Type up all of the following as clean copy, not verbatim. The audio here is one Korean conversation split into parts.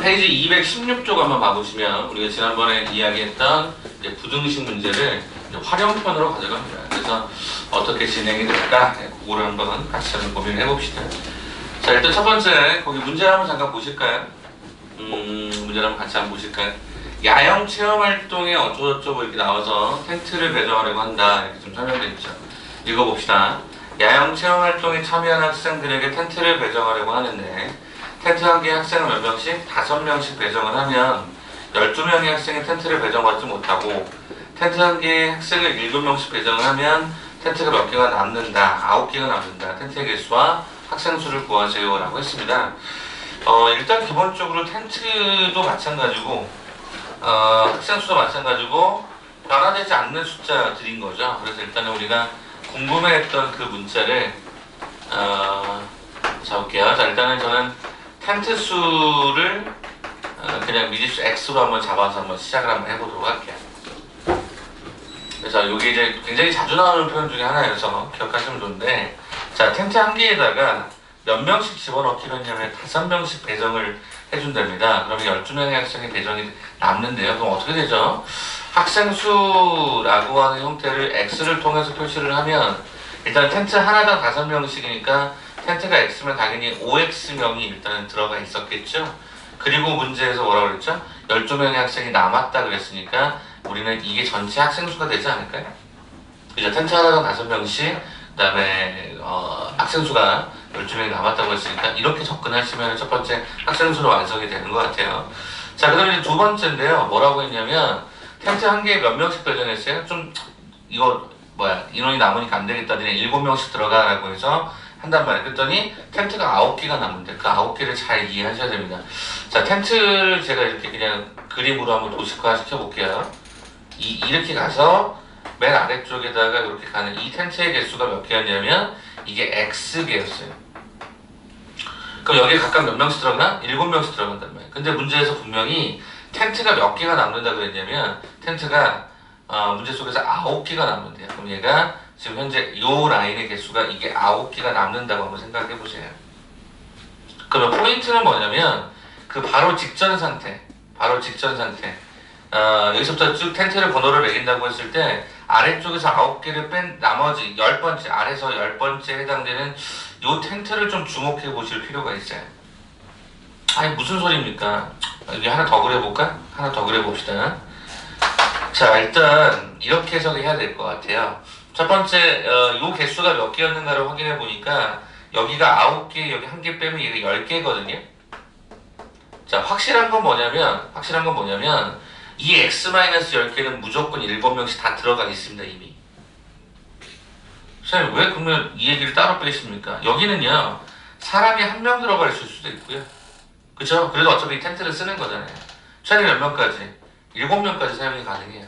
페이지 216쪽 한번 봐보시면 우리가 지난번에 이야기했던 이제 부등식 문제를 이제 활용편으로 가져갑니다. 그래서 어떻게 진행이 될까? 그거를 한번 같이 한번 고민을 해봅시다. 자, 일단 첫 번째 거기 문제를 한번 잠깐 보실까요? 문제를 한번 같이 한번 보실까요? 야영 체험 활동에 어쩌고저쩌고 이렇게 나와서 텐트를 배정하려고 한다 이렇게 좀 설명되어 있죠. 읽어봅시다. 야영 체험 활동에 참여한 학생들에게 텐트를 배정하려고 하는데 텐트 한 개의 학생을 몇 명씩? 5명씩 배정을 하면 12명의 학생이 텐트를 배정받지 못하고 텐트 한 개의 학생을 7명씩 배정을 하면 텐트가 몇 개가 남는다. 9개가 남는다. 텐트의 개수와 학생 수를 구하세요 라고 했습니다. 일단 기본적으로 텐트도 마찬가지고 학생 수도 마찬가지고 변화되지 않는 숫자들인 거죠. 그래서 일단은 우리가 궁금해했던 그 문자를 잡을게요. 자, 일단은 저는 텐트 수를 그냥 미지수 x로 한번 잡아서 한번 시작을 한번 해보도록 할게요. 그래서 이게 이제 굉장히 자주 나오는 표현 중에 하나여서 기억하시면 좋은데, 자, 텐트 한 개에다가 몇 명씩 집어넣기로 했냐면 5명씩 배정을 해준답니다. 그러면 12명의 학생이 배정이 남는데요. 그럼 어떻게 되죠? 학생 수라고 하는 형태를 x를 통해서 표시를 하면 일단 텐트 하나당 5명씩이니까 텐트가 x면 당연히 5x명이 일단은 들어가 있었겠죠. 그리고 문제에서 뭐라고 그랬죠? 12명의 학생이 남았다 그랬으니까 우리는 이게 전체 학생 수가 되지 않을까요? 그죠? 텐트 하나당 5명씩 그 다음에 학생 수가 12명이 남았다고 했으니까 이렇게 접근하시면 첫 번째 학생 수로 완성이 되는 것 같아요. 자, 그 다음에 이제 두 번째인데요. 뭐라고 했냐면 텐트 한 개에 몇 명씩 배정했어요? 좀 이거 인원이 남으니까 안 되겠다. 니네 7명씩 들어가라고 해서 한단 말이에요. 그랬더니 텐트가 9개가 남는데 그 9개를 잘 이해하셔야 됩니다. 자, 텐트를 제가 이렇게 그냥 그림으로 한번 도식화 시켜볼게요. 이렇게 가서 맨 아래쪽에다가 이렇게 가는 이 텐트의 개수가 몇 개였냐면 이게 X개였어요. 그럼 여기에 각각 몇 명씩 들어가나? 7명씩 들어간단 말이에요. 근데 문제에서 분명히 텐트가 몇 개가 남는다 그랬냐면 텐트가 문제 속에서 9개가 남는데요. 그럼 얘가 지금 현재 이 라인의 개수가 이게 9개가 남는다고 한번 생각해 보세요. 그러면 포인트는 뭐냐면 그 바로 직전 상태 여기서부터 쭉 텐트를 번호를 매긴다고 했을 때 아래쪽에서 9개를 뺀 나머지 10번째 아래서 10번째 해당되는 이 텐트를 좀 주목해 보실 필요가 있어요. 아니 무슨 소리입니까? 여기 하나 더 그려볼까? 하나 더 그려봅시다. 자, 일단 이렇게 해석을 해야 될 것 같아요. 첫 번째, 요 개수가 몇 개였는가를 확인해 보니까 여기가 9개, 여기 1개 빼면 얘가 10개거든요. 자, 확실한 건 뭐냐면 이 x-10개는 무조건 7명씩 다 들어가 있습니다, 이미. 선생님, 왜 그러면 이 얘기를 따로 빼십니까? 여기는요, 사람이 1명 들어가 있을 수도 있고요. 그쵸? 그래도 어차피 텐트를 쓰는 거잖아요. 최대 몇 명까지? 7명까지 사용이 가능해요.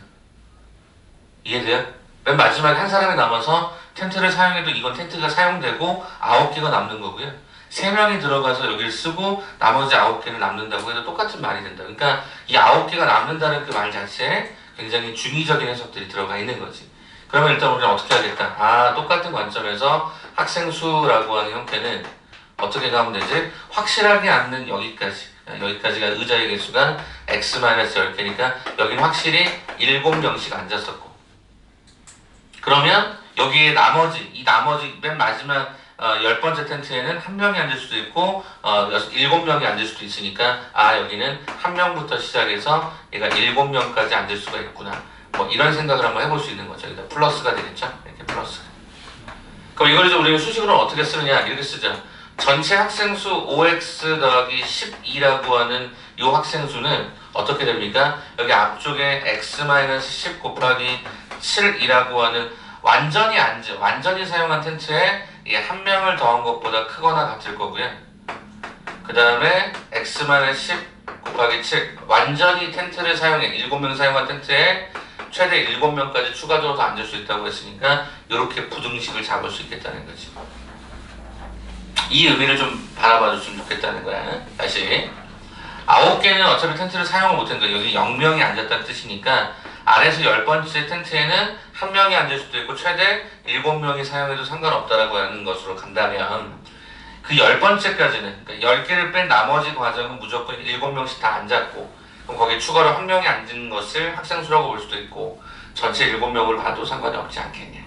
이해돼요? 맨 마지막에 한 사람이 남아서 텐트를 사용해도 이건 텐트가 사용되고 9개가 남는 거고요. 3명이 들어가서 여기를 쓰고 나머지 9개를 남는다고 해도 똑같은 말이 된다. 그러니까 이 9개가 남는다는 그 말 자체에 굉장히 중의적인 해석들이 들어가 있는 거지. 그러면 일단 우리는 어떻게 하겠다? 똑같은 관점에서 학생 수라고 하는 형태는 어떻게 가면 되지? 확실하게 않는 여기까지가 의자의 개수가 x-10개니까 여기는 확실히 7명씩 앉았었고, 그러면 여기에 나머지 맨 마지막 10번째 텐트에는 1명이 앉을 수도 있고 7명이 앉을 수도 있으니까 여기는 1명부터 시작해서 얘가 7명까지 앉을 수가 있구나. 뭐 이런 생각을 한번 해볼 수 있는 거죠. 여기다 플러스가 되겠죠? 이렇게 플러스. 그럼 이걸 이제 우리는 수식으로 어떻게 쓰느냐? 이렇게 쓰죠. 전체 학생수 5x 더하기 12라고 하는 이 학생수는 어떻게 됩니까? 여기 앞쪽에 x-10 곱하기 7이라고 하는 완전히 사용한 텐트에 한 명을 더한 것보다 크거나 같을 거고요. 그 다음에 x-10 곱하기 7 완전히 텐트를 사용해 7명 사용한 텐트에 최대 7명까지 추가적으로 더 앉을 수 있다고 했으니까 이렇게 부등식을 잡을 수 있겠다는 거지. 이 의미를 좀 바라봐 줬으면 좋겠다는 거야. 다시 9개는 어차피 텐트를 사용을 못했는데 여기 0명이 앉았다는 뜻이니까 아래에서 10번째 텐트에는 1명이 앉을 수도 있고 최대 7명이 사용해도 상관없다라고 하는 것으로 간다면 그 10번째까지는, 그러니까 10개를 뺀 나머지 과정은 무조건 7명씩 다 앉았고, 그럼 거기에 추가로 한 명이 앉은 것을 학생수라고 볼 수도 있고, 전체 7명을 봐도 상관이 없지 않겠냐.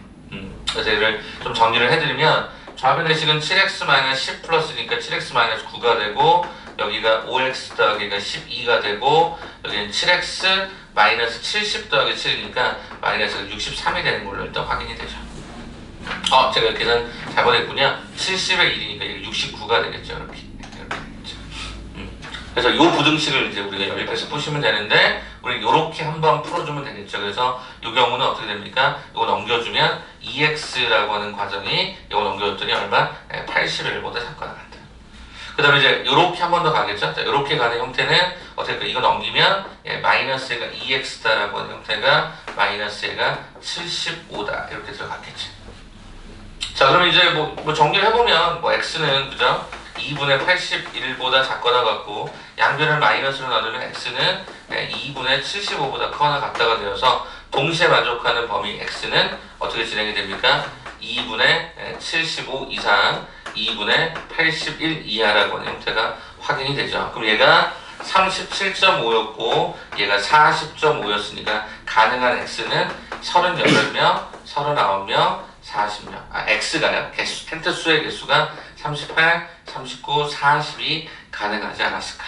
그래서 얘를 좀 정리를 해드리면, 좌변의식은 7x-10 플러스니까 7x-9가 되고, 여기가 5x 더하기가 12가 되고, 여기는 7x 마이너스 70 더하기 7이니까 마이너스가 63이 되는 걸로 일단 확인이 되죠. 제가 계산 잘못했군요. 70의 1이니까 이게 69가 되겠죠. 이렇게 되겠죠. 그래서 이 부등식을 이제 우리가 연립해서 푸시면 되는데, 우리 이렇게 한번 풀어주면 되겠죠. 그래서 이 경우는 어떻게 됩니까? 이거 넘겨주면 2x라고 하는 과정이 이거 넘겨줬더니 얼마? 81보다 작거나 같다. 그 다음에 이제 이렇게 한 번 더 가겠죠. 자, 이렇게 가는 형태는 어떻게 할까? 이거 넘기면 마이너스가 2x다라고 하는 형태가 마이너스가 75다 이렇게 들어갔겠죠. 자, 그럼 이제 뭐 정리를 해보면 x는 그죠? 2분의 81보다 작거나 같고, 양변을 마이너스로 나누면 x는 2분의 75보다 크거나 같다가 되어서 동시에 만족하는 범위 x는 어떻게 진행이 됩니까? 2분의 75 이상 2분의 81 이하라고 하는 형태가 확인이 되죠. 그럼 얘가 37.5였고 얘가 40.5였으니까 가능한 x는 38명, 39명, 40명. x가요. 개수, 텐트 수의 개수가 38, 39, 40이 가능하지 않았을까.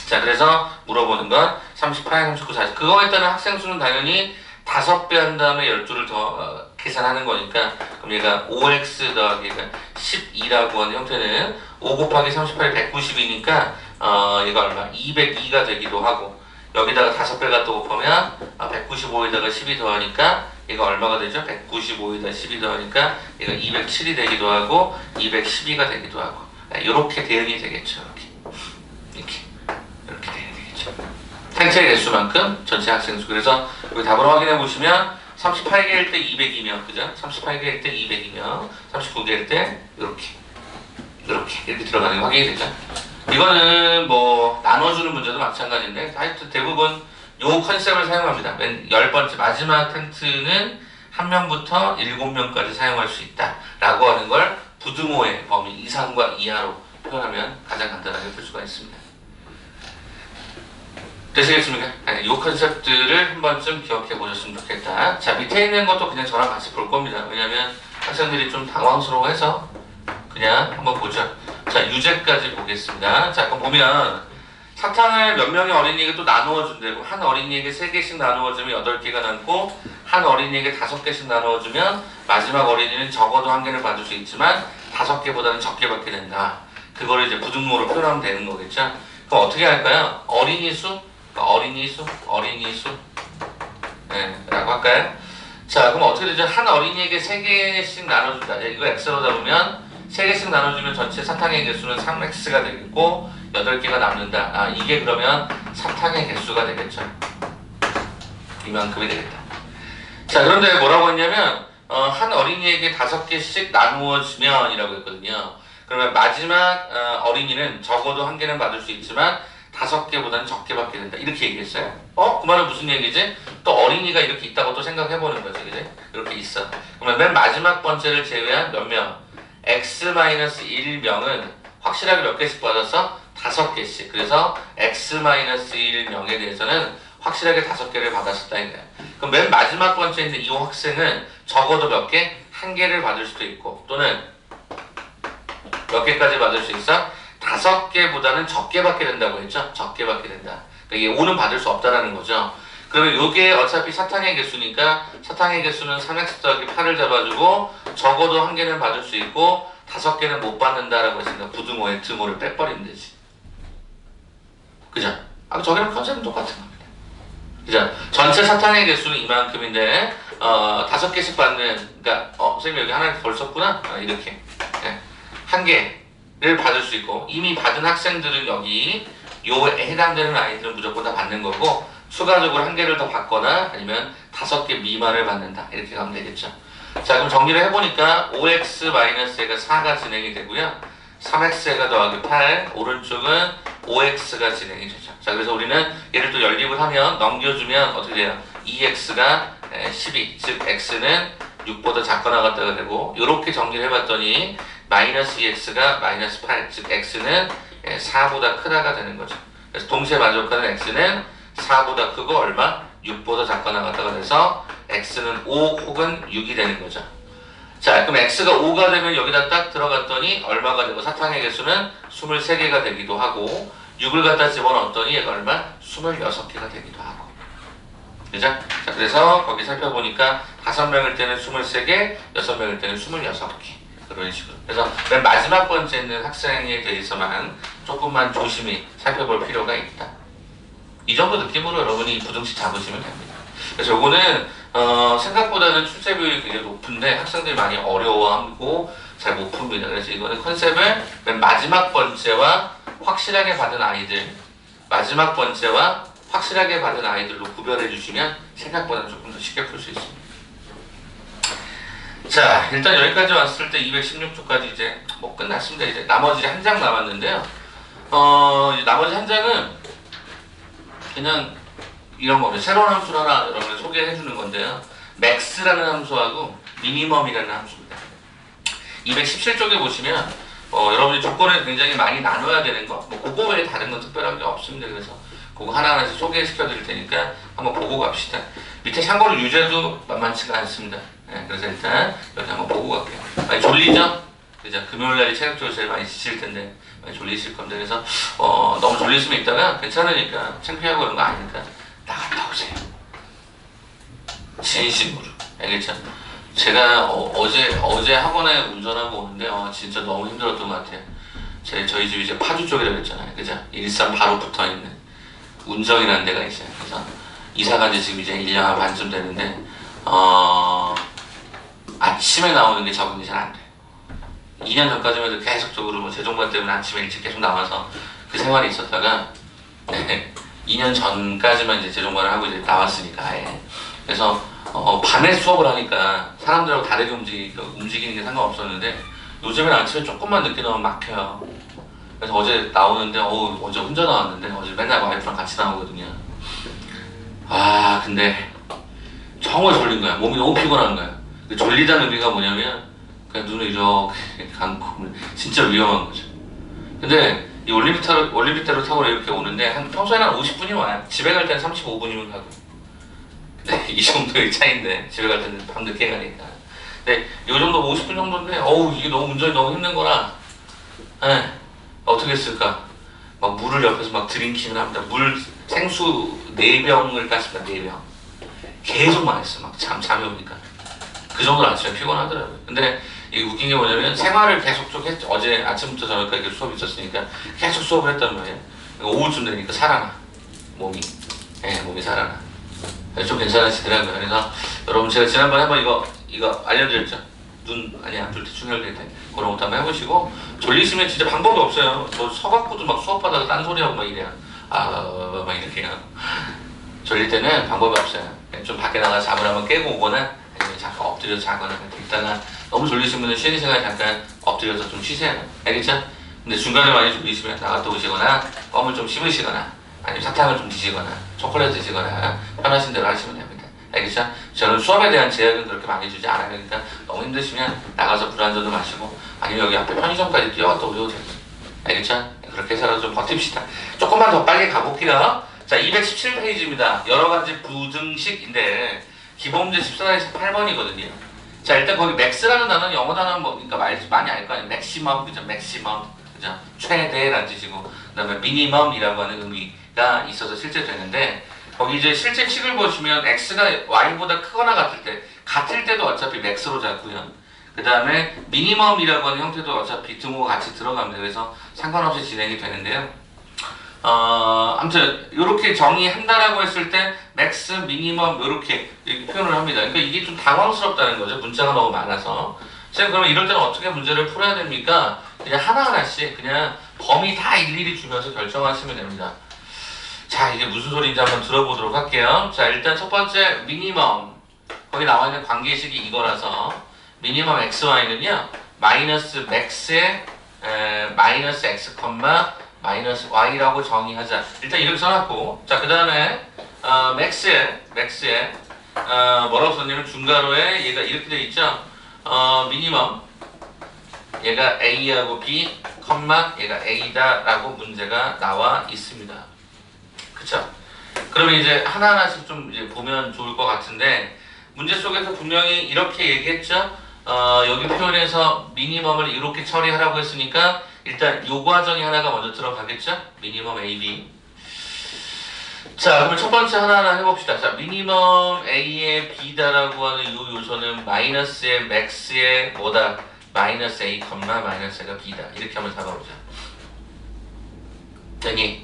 자, 그래서 물어보는 건 38, 39, 40. 그거에 따른 학생 수는 당연히 5배 한 다음에 12를 더 계산하는 거니까, 그럼 얘가 5x 더하기 12라고 하는 형태는 5 곱하기 38이 190이니까 얘가 얼마? 202가 되기도 하고, 여기다가 5배가 또 곱하면 195에다가 12 더하니까 얘가 얼마가 되죠? 195에다 12 더하니까 얘가 207이 되기도 하고 212가 되기도 하고, 이렇게 대응이 되겠죠. 이렇게 대응이 되겠죠. 생체 개수만큼 전체 학생 수. 그래서 여기 답으로 확인해 보시면 38개일 때 202명, 그죠? 38개일 때 202명, 39개일 때 이렇게 들어가는 게 확인이 되죠. 이거는 뭐 나눠주는 문제도 마찬가지인데, 하여튼 대부분 요 컨셉을 사용합니다. 맨 10번째 마지막 텐트는 1명부터 7명까지 사용할 수 있다 라고 하는 걸 부등호의 범위 이상과 이하로 표현하면 가장 간단하게 풀 수가 있습니다. 되시겠습니까? 이 컨셉들을 한 번쯤 기억해 보셨으면 좋겠다. 자, 밑에 있는 것도 그냥 저랑 같이 볼 겁니다. 왜냐면 학생들이 좀 당황스러워해서 그냥 한번 보죠. 자, 유제까지 보겠습니다. 자, 그럼 보면 사탕을 몇 명의 어린이에게 또 나누어 준대고, 한 어린이에게 3개씩 나누어주면 8개가 남고, 한 어린이에게 5개씩 나누어주면 마지막 어린이는 적어도 1개를 받을 수 있지만 5개보다는 적게 받게 된다. 그거를 이제 부등호로 표현하면 되는 거겠죠. 그럼 어떻게 할까요? 어린이 수 라고 할까요? 자, 그럼 어떻게 되죠? 한 어린이에게 3개씩 나눠준다. 이거 x로 잡으면 3개씩 나눠주면 전체 사탕의 개수는 3x가 되겠고 8개가 남는다. 이게 그러면 사탕의 개수가 되겠죠. 이만큼이 되겠다. 자, 그런데 뭐라고 했냐면 한 어린이에게 5개씩 나누어지면 이라고 했거든요. 그러면 마지막 어린이는 적어도 1개는 받을 수 있지만 5개보다는 적게 받게 된다. 이렇게 얘기했어요. 그 말은 무슨 얘기지? 또 어린이가 이렇게 있다고 또 생각해보는 거지, 그지? 이렇게 있어. 그러면 맨 마지막 번째를 제외한 몇 명? x-1명은 확실하게 몇 개씩 받아서 5개씩. 그래서 x-1명에 대해서는 확실하게 5개를 받았었다 이거야. 그럼 맨 마지막 번째에 있는 이 학생은 적어도 몇 개? 1개를 받을 수도 있고, 또는 몇 개까지 받을 수 있어? 5개보다는 적게 받게 된다고 했죠? 적게 받게 된다. 그러니까 이게 5는 받을 수 없다라는 거죠. 그러면 이게 어차피 사탕의 개수니까 사탕의 개수는 3x 더하기 8을 잡아주고 적어도 1개는 받을 수 있고 5개는 못 받는다라고 했으니까 부등호의 등호를 빼버리면 되지. 그죠? 저기랑 컨셉은 똑같은 겁니다. 그죠? 전체 사탕의 개수는 이만큼인데 5개씩 받는, 그러니까 선생님 여기 하나 덜 썼구나? 이렇게 1개를 받을 수 있고, 이미 받은 학생들은 여기 요에 해당되는 아이들은 무조건 다 받는 거고, 추가적으로 1개를 더 받거나 아니면 5개 미만을 받는다. 이렇게 가면 되겠죠. 자, 그럼 정리를 해보니까 5x-가 4가 진행이 되고요. 3x가 더하기 8, 오른쪽은 5x가 진행이 되죠. 자, 그래서 우리는 얘를 또 연립을 하면, 넘겨주면 어떻게 돼요? 2x가 12, 즉 x는 6보다 작거나 같다가 되고, 이렇게 정리를 해봤더니 마이너스 2x가 마이너스 8, 즉 x는 4보다 크다가 되는 거죠. 그래서 동시에 만족하는 x는 4보다 크고 얼마? 6보다 작거나 같다가 돼서 x는 5 혹은 6이 되는 거죠. 자, 그럼 x가 5가 되면 여기다 딱 들어갔더니 얼마가 되고 사탕의 개수는 23개가 되기도 하고 6을 갖다 집어넣었더니 얘가 얼마? 26개가 되기도 하고. 그죠? 자, 그래서 거기 살펴보니까 5명일 때는 23개, 6명일 때는 26개. 그런 식으로. 그래서 맨 마지막 번째는 학생에 대해서만 조금만 조심히 살펴볼 필요가 있다. 이 정도 느낌으로 여러분이 부등식 잡으시면 됩니다. 그래서 요거는 생각보다는 출제 비율이 굉장히 높은데 학생들이 많이 어려워하고 잘 못 풉니다. 그래서 이거는 컨셉을 맨 마지막 번째와 확실하게 받은 아이들, 마지막 번째와 확실하게 받은 아이들로 구별해 주시면 생각보다는 조금 더 쉽게 풀 수 있습니다. 자, 일단 여기까지 왔을 때 216쪽까지 이제 뭐 끝났습니다. 이제 나머지 한 장 남았는데요. 이제 나머지 한 장은 그냥 이런 거죠. 새로운 함수를 하나 여러분을 소개해 주는 건데요. max라는 함수하고 minimum이라는 함수입니다. 217쪽에 보시면 여러분이 조건을 굉장히 많이 나눠야 되는 거, 뭐 그거 외에 다른 건 특별한 게 없습니다. 그래서 그거 하나하나씩 소개시켜 드릴 테니까 한번 보고 갑시다. 밑에 참고로 유제도 만만치가 않습니다. 네, 그래서 일단 여기 한번 보고 갈게요. 많이 졸리죠? 그죠? 금요일날이 체력적으로 제일 많이 지칠 텐데 많이 졸리실 건데 그래서 너무 졸리시면 있다가 괜찮으니까 창피하고 그런 거 아니니까 나갔다 오세요. 진심으로. 알겠죠? 제가 어제 학원에 운전하고 오는데 진짜 너무 힘들었던 것 같아요. 저희 집이 이제 파주 쪽이라고 그랬잖아요. 그죠? 일산 바로 붙어 있는 운정이라는 데가 있어요. 그래서 이사 간지 지금 이제 1년 반쯤 되는데 아침에 나오는 게 적응이 잘 안 돼요. 2년 전까지만 해도 계속적으로 뭐 재종반 때문에 아침에 일찍 계속 나와서 그 생활이 있었다가 2년 전까지만 이제 재종반을 하고 이제 나왔으니까 그래서 밤에 수업을 하니까 사람들하고 다르게 움직이는 게 상관없었는데 요즘엔 아침에 조금만 늦게 나오면 막혀요. 그래서 어제 나오는데 어제 혼자 나왔는데 어제 맨날 와이프랑 같이 나오거든요. 근데 정말 졸린 거야. 몸이 너무 피곤한 거야. 졸리다는 의미가 뭐냐면 그냥 눈을 이렇게 감고 진짜 위험한 거죠. 근데 이 올림픽대로 타고 이렇게 오는데 평소에는 한 50분이면 와요. 집에 갈 때는 35분이면 가고. 네, 이 정도의 차이인데 집에 갈 때는 밤 늦게 가니까. 근데 이 정도 50분 정도인데 이게 너무 운전이 너무 힘든 거라 어떻게 했을까? 막 물을 옆에서 막 드링킹을 합니다. 생수 4병을 깠습니다. 4병. 계속 마셨어. 막 잠이 오니까. 그 정도로 아침에 피곤하더라고요. 근데 이 웃긴 게 뭐냐면 생활을 계속 쭉 했죠. 어제 아침부터 저녁까지 수업이 있었으니까 계속 수업을 했단 말이에요. 오후쯤 되니까 살아나. 몸이 살아나. 좀 괜찮아지더라고요. 그래서 여러분 제가 지난번에 한번 이거 알려드렸죠. 눈 안 뜰 때 충혈될 때 그런 것도 한번 해보시고 졸리시면 진짜 방법이 없어요. 저 서갖고도 막 수업하다가 딴소리하고 막 이래요. 막 이렇게요. 졸릴 때는 방법이 없어요. 좀 밖에 나가서 잠을 한번 깨고 오거나 아니면 잠깐 엎드려서 자거나 있다가 너무 졸리시면 쉬는 시간에 잠깐 엎드려서 좀 쉬세요. 알겠죠? 근데 중간에 많이 졸리시면 나갔다 오시거나 껌을 좀 씹으시거나 아니면 사탕을 좀 드시거나 초콜릿 드시거나 편하신 대로 하시면 됩니다. 알겠죠? 저는 수업에 대한 제약은 그렇게 많이 주지 않아요. 그러니까 너무 힘드시면 나가서 물 한 잔도 마시고 아니면 여기 앞에 편의점까지 뛰어갔다 오셔도 됩니다. 알겠죠? 그렇게 해서라도 좀 버팁시다. 조금만 더 빨리 가볼게요. 자, 217페이지입니다. 여러가지 부등식인데 기본문제 14에서 8번이거든요. 자, 일단 거기 max라는 단어는 영어 단어는 그러니까 많이 알 거 아니에요. maximum, 그죠? maximum, 그죠? 최대라는 뜻이고 그 다음에 minimum이라고 하는 의미가 있어서 실제 되는데 거기 이제 실제 식을 보시면 x가 y보다 크거나 같을 때도 어차피 max로 잡고요. 그 다음에 minimum이라고 하는 형태도 어차피 등호가 같이 들어갑니다. 그래서 상관없이 진행이 되는데요. 아무튼 이렇게 정의한다라고 했을 때 max, minimum 이렇게 표현을 합니다. 그러니까 이게 좀 당황스럽다는 거죠. 문자가 너무 많아서. 선생님 그러면 이럴 때는 어떻게 문제를 풀어야 됩니까? 그냥 하나하나씩 그냥 범위 다 일일이 주면서 결정하시면 됩니다. 자, 이게 무슨 소리인지 한번 들어보도록 할게요. 자, 일단 첫 번째 minimum 거기 나와 있는 관계식이 이거라서 minimum xy는요 마이너스 max의 마이너스 x, 마이너스 y라고 정의하자. 일단 이렇게 써놨고, 자, 그 다음에 max에 뭐라고 썼냐면 중괄호에 얘가 이렇게 되어 있죠. minimum 얘가 A하고 B, 얘가 A다 라고 문제가 나와 있습니다. 그쵸? 그러면 이제 하나하나씩 좀 이제 보면 좋을 것 같은데 문제 속에서 분명히 이렇게 얘기했죠? 여기 표현에서 미니멈을 이렇게 처리하라고 했으니까 일단 요 과정이 하나가 먼저 들어가겠죠? 미니멈 A, B. 자, 그러면 첫 번째 하나하나 해봅시다. 자, 미니멈 A의 B다라고 하는 이 요소는 마이너스의 맥스의 뭐다? 마이너스 A, 마이너스 A가 B다. 이렇게 한번 잡아보자. 됐니?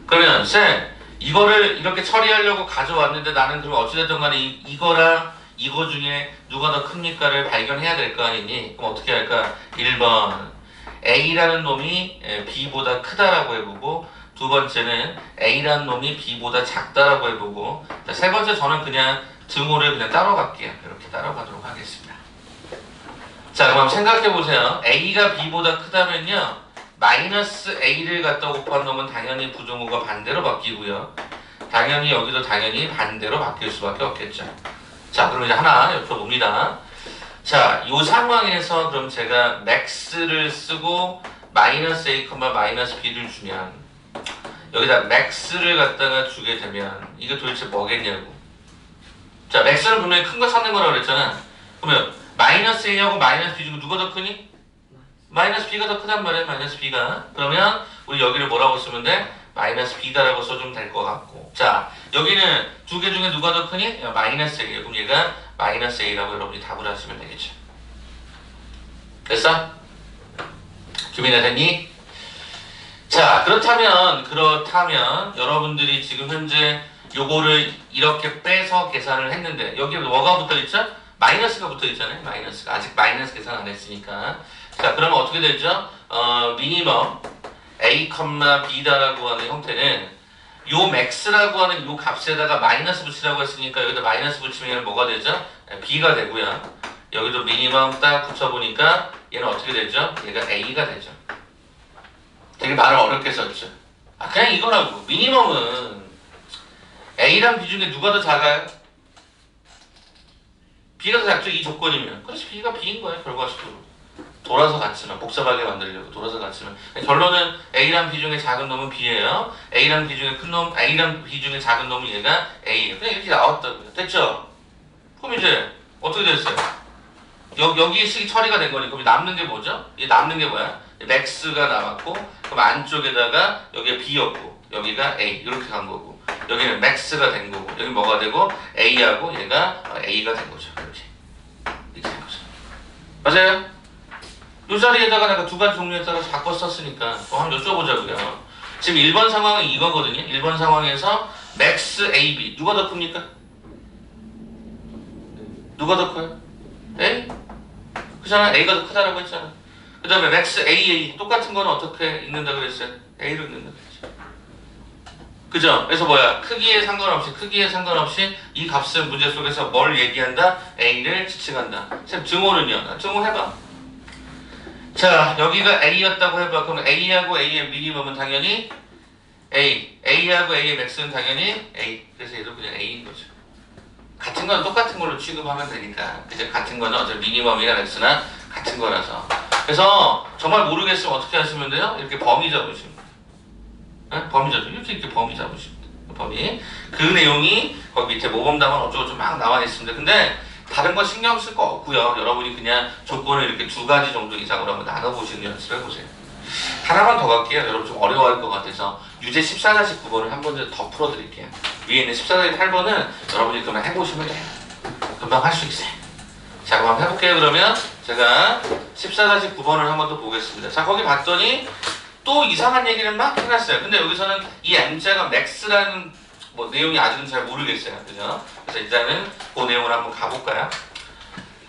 그러면 쌤, 이거를 이렇게 처리하려고 가져왔는데 나는 그럼 어찌됐든 간에 이거랑 이거 중에 누가 더 큽니까를 발견해야 될 거 아니니? 그럼 어떻게 할까? 1번 A라는 놈이 B보다 크다라고 해보고 두 번째는 A라는 놈이 B보다 작다라고 해보고 자, 세 번째 저는 그냥 등호를 그냥 따로 갈게요. 이렇게 따로 가도록 하겠습니다. 자, 그럼 생각해보세요. A가 B보다 크다면요 마이너스 A를 갖다 곱한 놈은 당연히 부등호가 반대로 바뀌고요. 당연히 여기도 당연히 반대로 바뀔 수밖에 없겠죠. 자, 그럼 이제 하나 여쭤봅니다. 자, 이 상황에서 그럼 제가 max를 쓰고 마이너스 A, 마이너스 B를 주면 여기다 max를 갖다가 주게 되면 이게 도대체 뭐겠냐고. 자, max는 분명히 큰 거 찾는 거라고 그랬잖아. 그러면 마이너스 A하고 마이너스 B 중에 누가 더 크니? 마이너스 B가 더 크단 말이야, 마이너스 B가. 그러면 우리 여기를 뭐라고 쓰면 돼? 마이너스 B다라고 써주면 될 것 같고. 자, 여기는 두 개 중에 누가 더 크니? 마이너스 A예요. 그럼 얘가 마이너스 A라고 여러분이 답을 하시면 되겠죠. 됐어? 규민아 됐니? 자, 그렇다면 여러분들이 지금 현재 요거를 이렇게 빼서 계산을 했는데 여기에 뭐가 붙어있죠? 마이너스가 붙어있잖아요. 마이너스가. 아직 마이너스 계산 안 했으니까. 자, 그러면 어떻게 되죠? 미니멈 A, B다라고 하는 형태는 요 max라고 하는 요 값에다가 마이너스 붙이라고 했으니까 여기다 마이너스 붙이면 뭐가 되죠? B가 되고요. 여기도 미니멈 딱 붙여보니까 얘는 어떻게 되죠? 얘가 A가 되죠. 되게 말을 어렵게 썼죠. 아, 그냥 이거라고. 미니멈은 A랑 B 중에 누가 더 작아요? B가 더 작죠? 이 조건이면. 그래서 B가 B인 거예요. 결과적으로. 돌아서 같으면 복잡하게 만들려고 돌아서 같으면 결론은 A랑 B 중에 작은 놈은 B예요. A랑 B 중에 큰 놈, A랑 B 중에 작은 놈은 얘가 A예요. 그냥 이렇게 나왔다고요. 됐죠? 그럼 이제 어떻게 됐어요? 여기 식이 처리가 된 거니까 그럼 남는 게 뭐죠? 이 남는 게 뭐야? max가 남았고 그럼 안쪽에다가 여기가 B였고 여기가 A 이렇게 간 거고 여기는 max가 된 거고 여기 뭐가 되고 A하고 얘가 A가 된 거죠. 이렇게 된 거죠. 맞아요? 이 자리에다가 내가 두 가지 종류에 따라서 바꿔 썼으니까 또 한번 여쭤보자고요. 지금 1번 상황은 이거거든요. 1번 상황에서 max AB 누가 더 큽니까? 누가 더 커요? A? 그잖아. A가 더 크다라고 했잖아. 그 다음에 max AA 똑같은 거는 어떻게 읽는다 그랬어요? A로 읽는다 그랬죠. 그죠? 그래서 뭐야? 크기에 상관없이 이 값은 문제 속에서 뭘 얘기한다? A를 지칭한다. 쌤 증오는요? 증오 해봐. 자, 여기가 A였다고 해봐. 그럼 A하고 A의 미니멈은 당연히 A하고 A의 max는 당연히 A. 그래서 얘도 그냥 A인 거죠. 같은 건 똑같은 걸로 취급하면 되니까. 그죠? 같은 거는 어차피 미니멈이나 max나 같은 거라서. 그래서 정말 모르겠으면 어떻게 하시면 돼요? 이렇게 범위 잡으시면 돼요. 네? 범위 잡으시면 이렇게 범위 잡으시면 돼요. 범위. 그 내용이 거기 밑에 모범답안 어쩌고 좀 막 나와 있습니다. 근데 다른 거 신경 쓸 거 없고요. 여러분이 그냥 조건을 이렇게 두 가지 정도 이상으로 한번 나눠보시는 연습을 해보세요. 하나만 더 갈게요. 여러분 좀 어려워할 것 같아서 유제 14-9번을 한 번 더 풀어드릴게요. 위에 있는 14-8번은 여러분이 그만 해보시면 돼요. 금방 할 수 있어요. 자, 그럼 한번 해볼게요. 그러면 제가 14-9번을 한 번 더 보겠습니다. 자, 거기 봤더니 또 이상한 얘기를 막 해놨어요. 근데 여기서는 이 M자가 max라는 뭐 내용이 아직은 잘 모르겠어요. 그죠? 그래서 일단은 그 내용을 한번 가볼까요?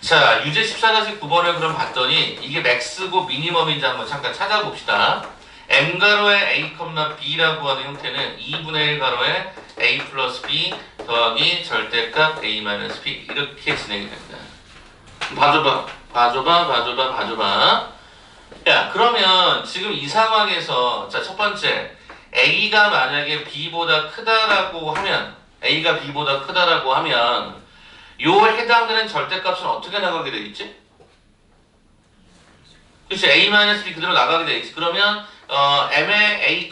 자, 유제 14-9번을 그럼 봤더니 이게 max고 미니멈인지 한번 잠깐 찾아봅시다. M가로의 A, B라고 하는 형태는 2분의 1 가로의 A 플러스 B 더하기 절대값 A 마이너스 B 이렇게 진행이 됩니다. 봐줘봐. 야, 그러면 지금 이 상황에서 자, 첫 번째 A가 만약에 B보다 크다라고 하면 요 해당되는 절대값은 어떻게 나가게 돼 있지? 그렇지. A-B 그대로 나가게 돼 있지. 그러면 m의 a,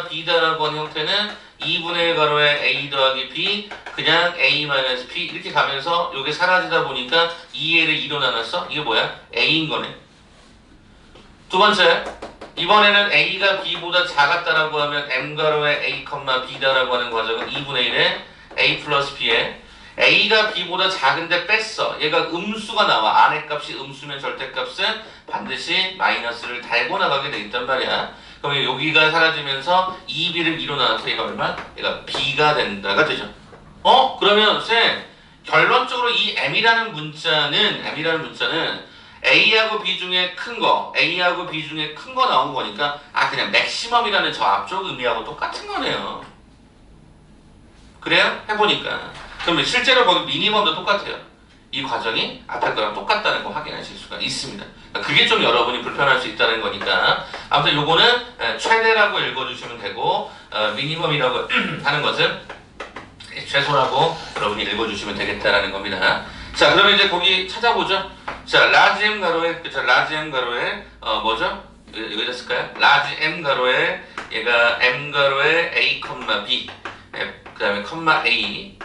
b다라고 하는 형태는 2분의 1 가로에 a 더하기 b 그냥 a-p 이렇게 가면서 이게 사라지다 보니까 2a를 2로 나눴어. 이게 뭐야? a인 거네. 두 번째, 이번에는 a가 b보다 작았다라고 하면 m 가로에 a, b다라고 하는 과정은 2분의 1에 a 플러스 b에 a가 b보다 작은데 뺐어. 얘가 음수가 나와. 안의 값이 음수면 절대값은 반드시 마이너스를 달고 나가게 돼 있단 말이야. 그러면 여기가 사라지면서 2b를 2로 나눠서 얘가 얼마? 얘가 b가 된다가 되죠. 그러면 쌤 결론적으로 이 m이라는 문자는 a하고 b 중에 큰 거, a하고 b 중에 큰 거 나온 거니까 그냥 맥시멈이라는 저 앞쪽 의미하고 똑같은 거네요. 그래요? 해보니까. 그럼 실제로 거기 미니멈도 똑같아요. 이 과정이 앞에 거랑 똑같다는 거 확인하실 수가 있습니다. 그게 좀 여러분이 불편할 수 있다는 거니까 아무튼 요거는 최대라고 읽어주시면 되고 미니멈이라고 하는 것은 최소라고 여러분이 읽어주시면 되겠다라는 겁니다. 자, 그러면 이제 거기 찾아보죠. 자, 라지 m 가로에 라지 m 가로에 뭐죠? 이거 됐을까요? 라지 m 가로에 얘가 m 가로에 a, b 그 다음에 컴마 a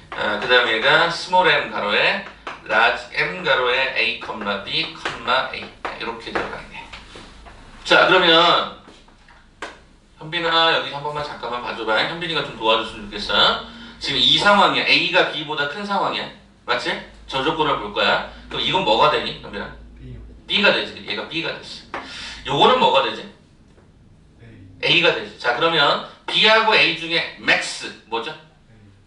그 다음에 얘가 스몰 m 가로에 라지 m 가로에 a, b, a 이렇게 들어가네. 자, 그러면 현빈아 여기 한 번만 잠깐만 봐줘봐. 현빈이가 좀 도와줬으면 좋겠어. 지금 이 상황이야. a가 b보다 큰 상황이야. 맞지? 저 조건을 볼 거야. 그럼 이건 뭐가 되니? 현빈아? b가 되지. 얘가 b가 됐어. 요거는 뭐가 되지? a가 되지. 자, 그러면 b하고 a 중에 max 뭐죠?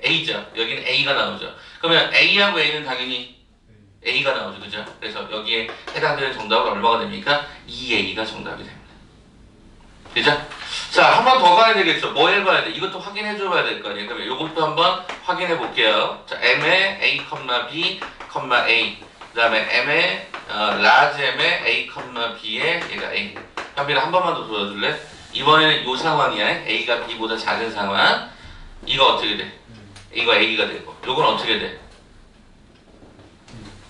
a죠. 여기는 a가 나오죠. 그러면 a하고 a는 당연히 a가 나오죠. 그죠? 그래서 여기에 해당되는 정답은 얼마가 됩니까? 2a가 정답이 됩니다. 그죠? 자, 한 번 더 가야 되겠죠. 뭐 해봐야 돼? 이것도 확인해 줘봐야 될 거 아니에요. 그러면 이것도 한번 확인해 볼게요. 자, m의 a, b, a 그 다음에 m의 large m의 a, b의 얘가 a. 현빈아 한 번만 더 도와줄래? 이번에는 이 상황이야. a가 b보다 작은 상황. 이거 어떻게 돼? 이거 a가 되고 요건 어떻게 돼?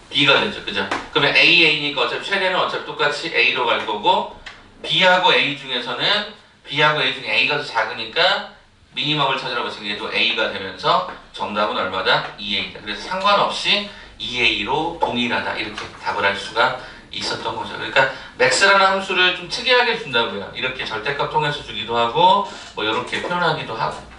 b가 되죠. 그죠? 그러면 a니까 어차피 최대는 어차피 똑같이 a로 갈 거고 b하고 a 중에서는 b하고 a 중에 a가 더 작으니까 미니멈을 찾으라고 했으니 얘도 a가 되면서 정답은 얼마다? 2a다. 그래서 상관없이 2a로 동일하다 이렇게 답을 할 수가 있었던 거죠. 그러니까 맥스라는 함수를 좀 특이하게 준다고요. 이렇게 절대값 통해서 주기도 하고 뭐 이렇게 표현하기도 하고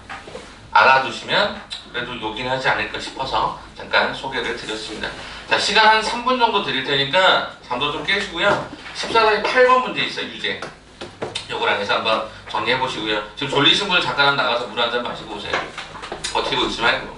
알아두시면 그래도 요긴 하지 않을까 싶어서 잠깐 소개를 드렸습니다. 자, 시간 한 3분 정도 드릴 테니까 잠도 좀 깨시고요. 14-8번 문제 있어요. 유제. 요거랑 해서 한번 정리해 보시고요. 지금 졸리신 분은 잠깐 나가서 물 한 잔 마시고 오세요. 버티고 있지 말고.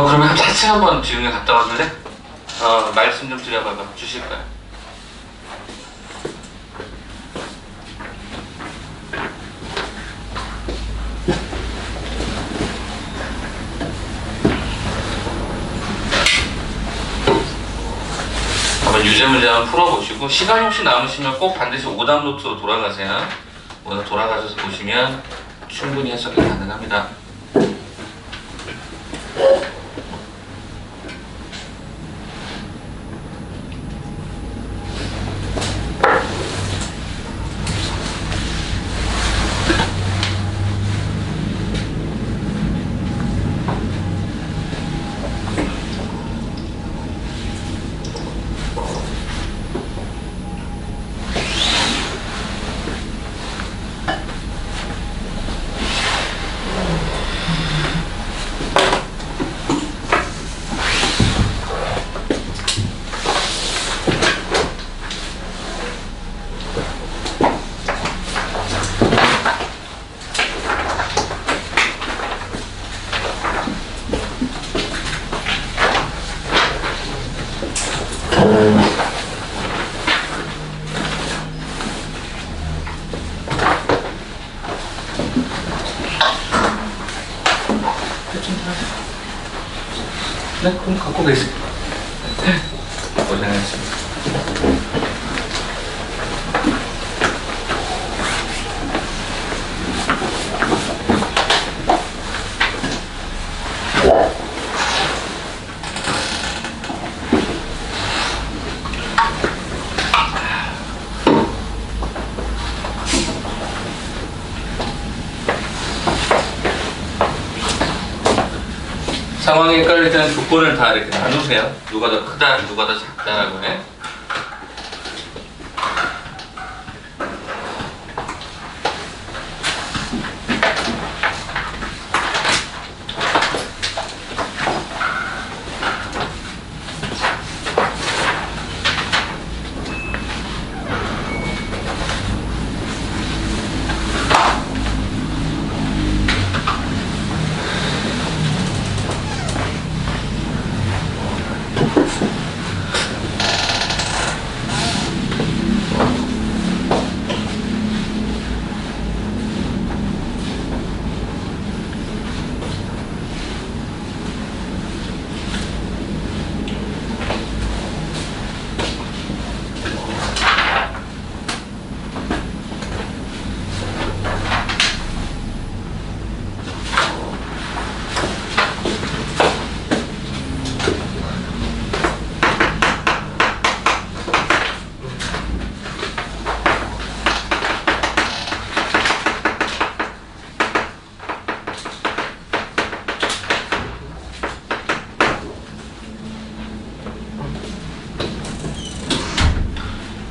그러면 차차 한번 지금 갔다 와줄래? 말씀 좀 드려봐봐. 주실 거야. 한번 유제 문제 한번 풀어보시고 시간이 혹시 남으시면 꼭 반드시 오답 노트로 돌아가세요. 오늘 돌아가셔서 보시면 충분히 해석이 가능합니다. 네, 그럼 갖고 계세요. 고생하셨습니다. 상황이 헷갈릴 때는 조건을 다 이렇게 나누세요. 누가 더 크다, 누가 더 작다라고 해.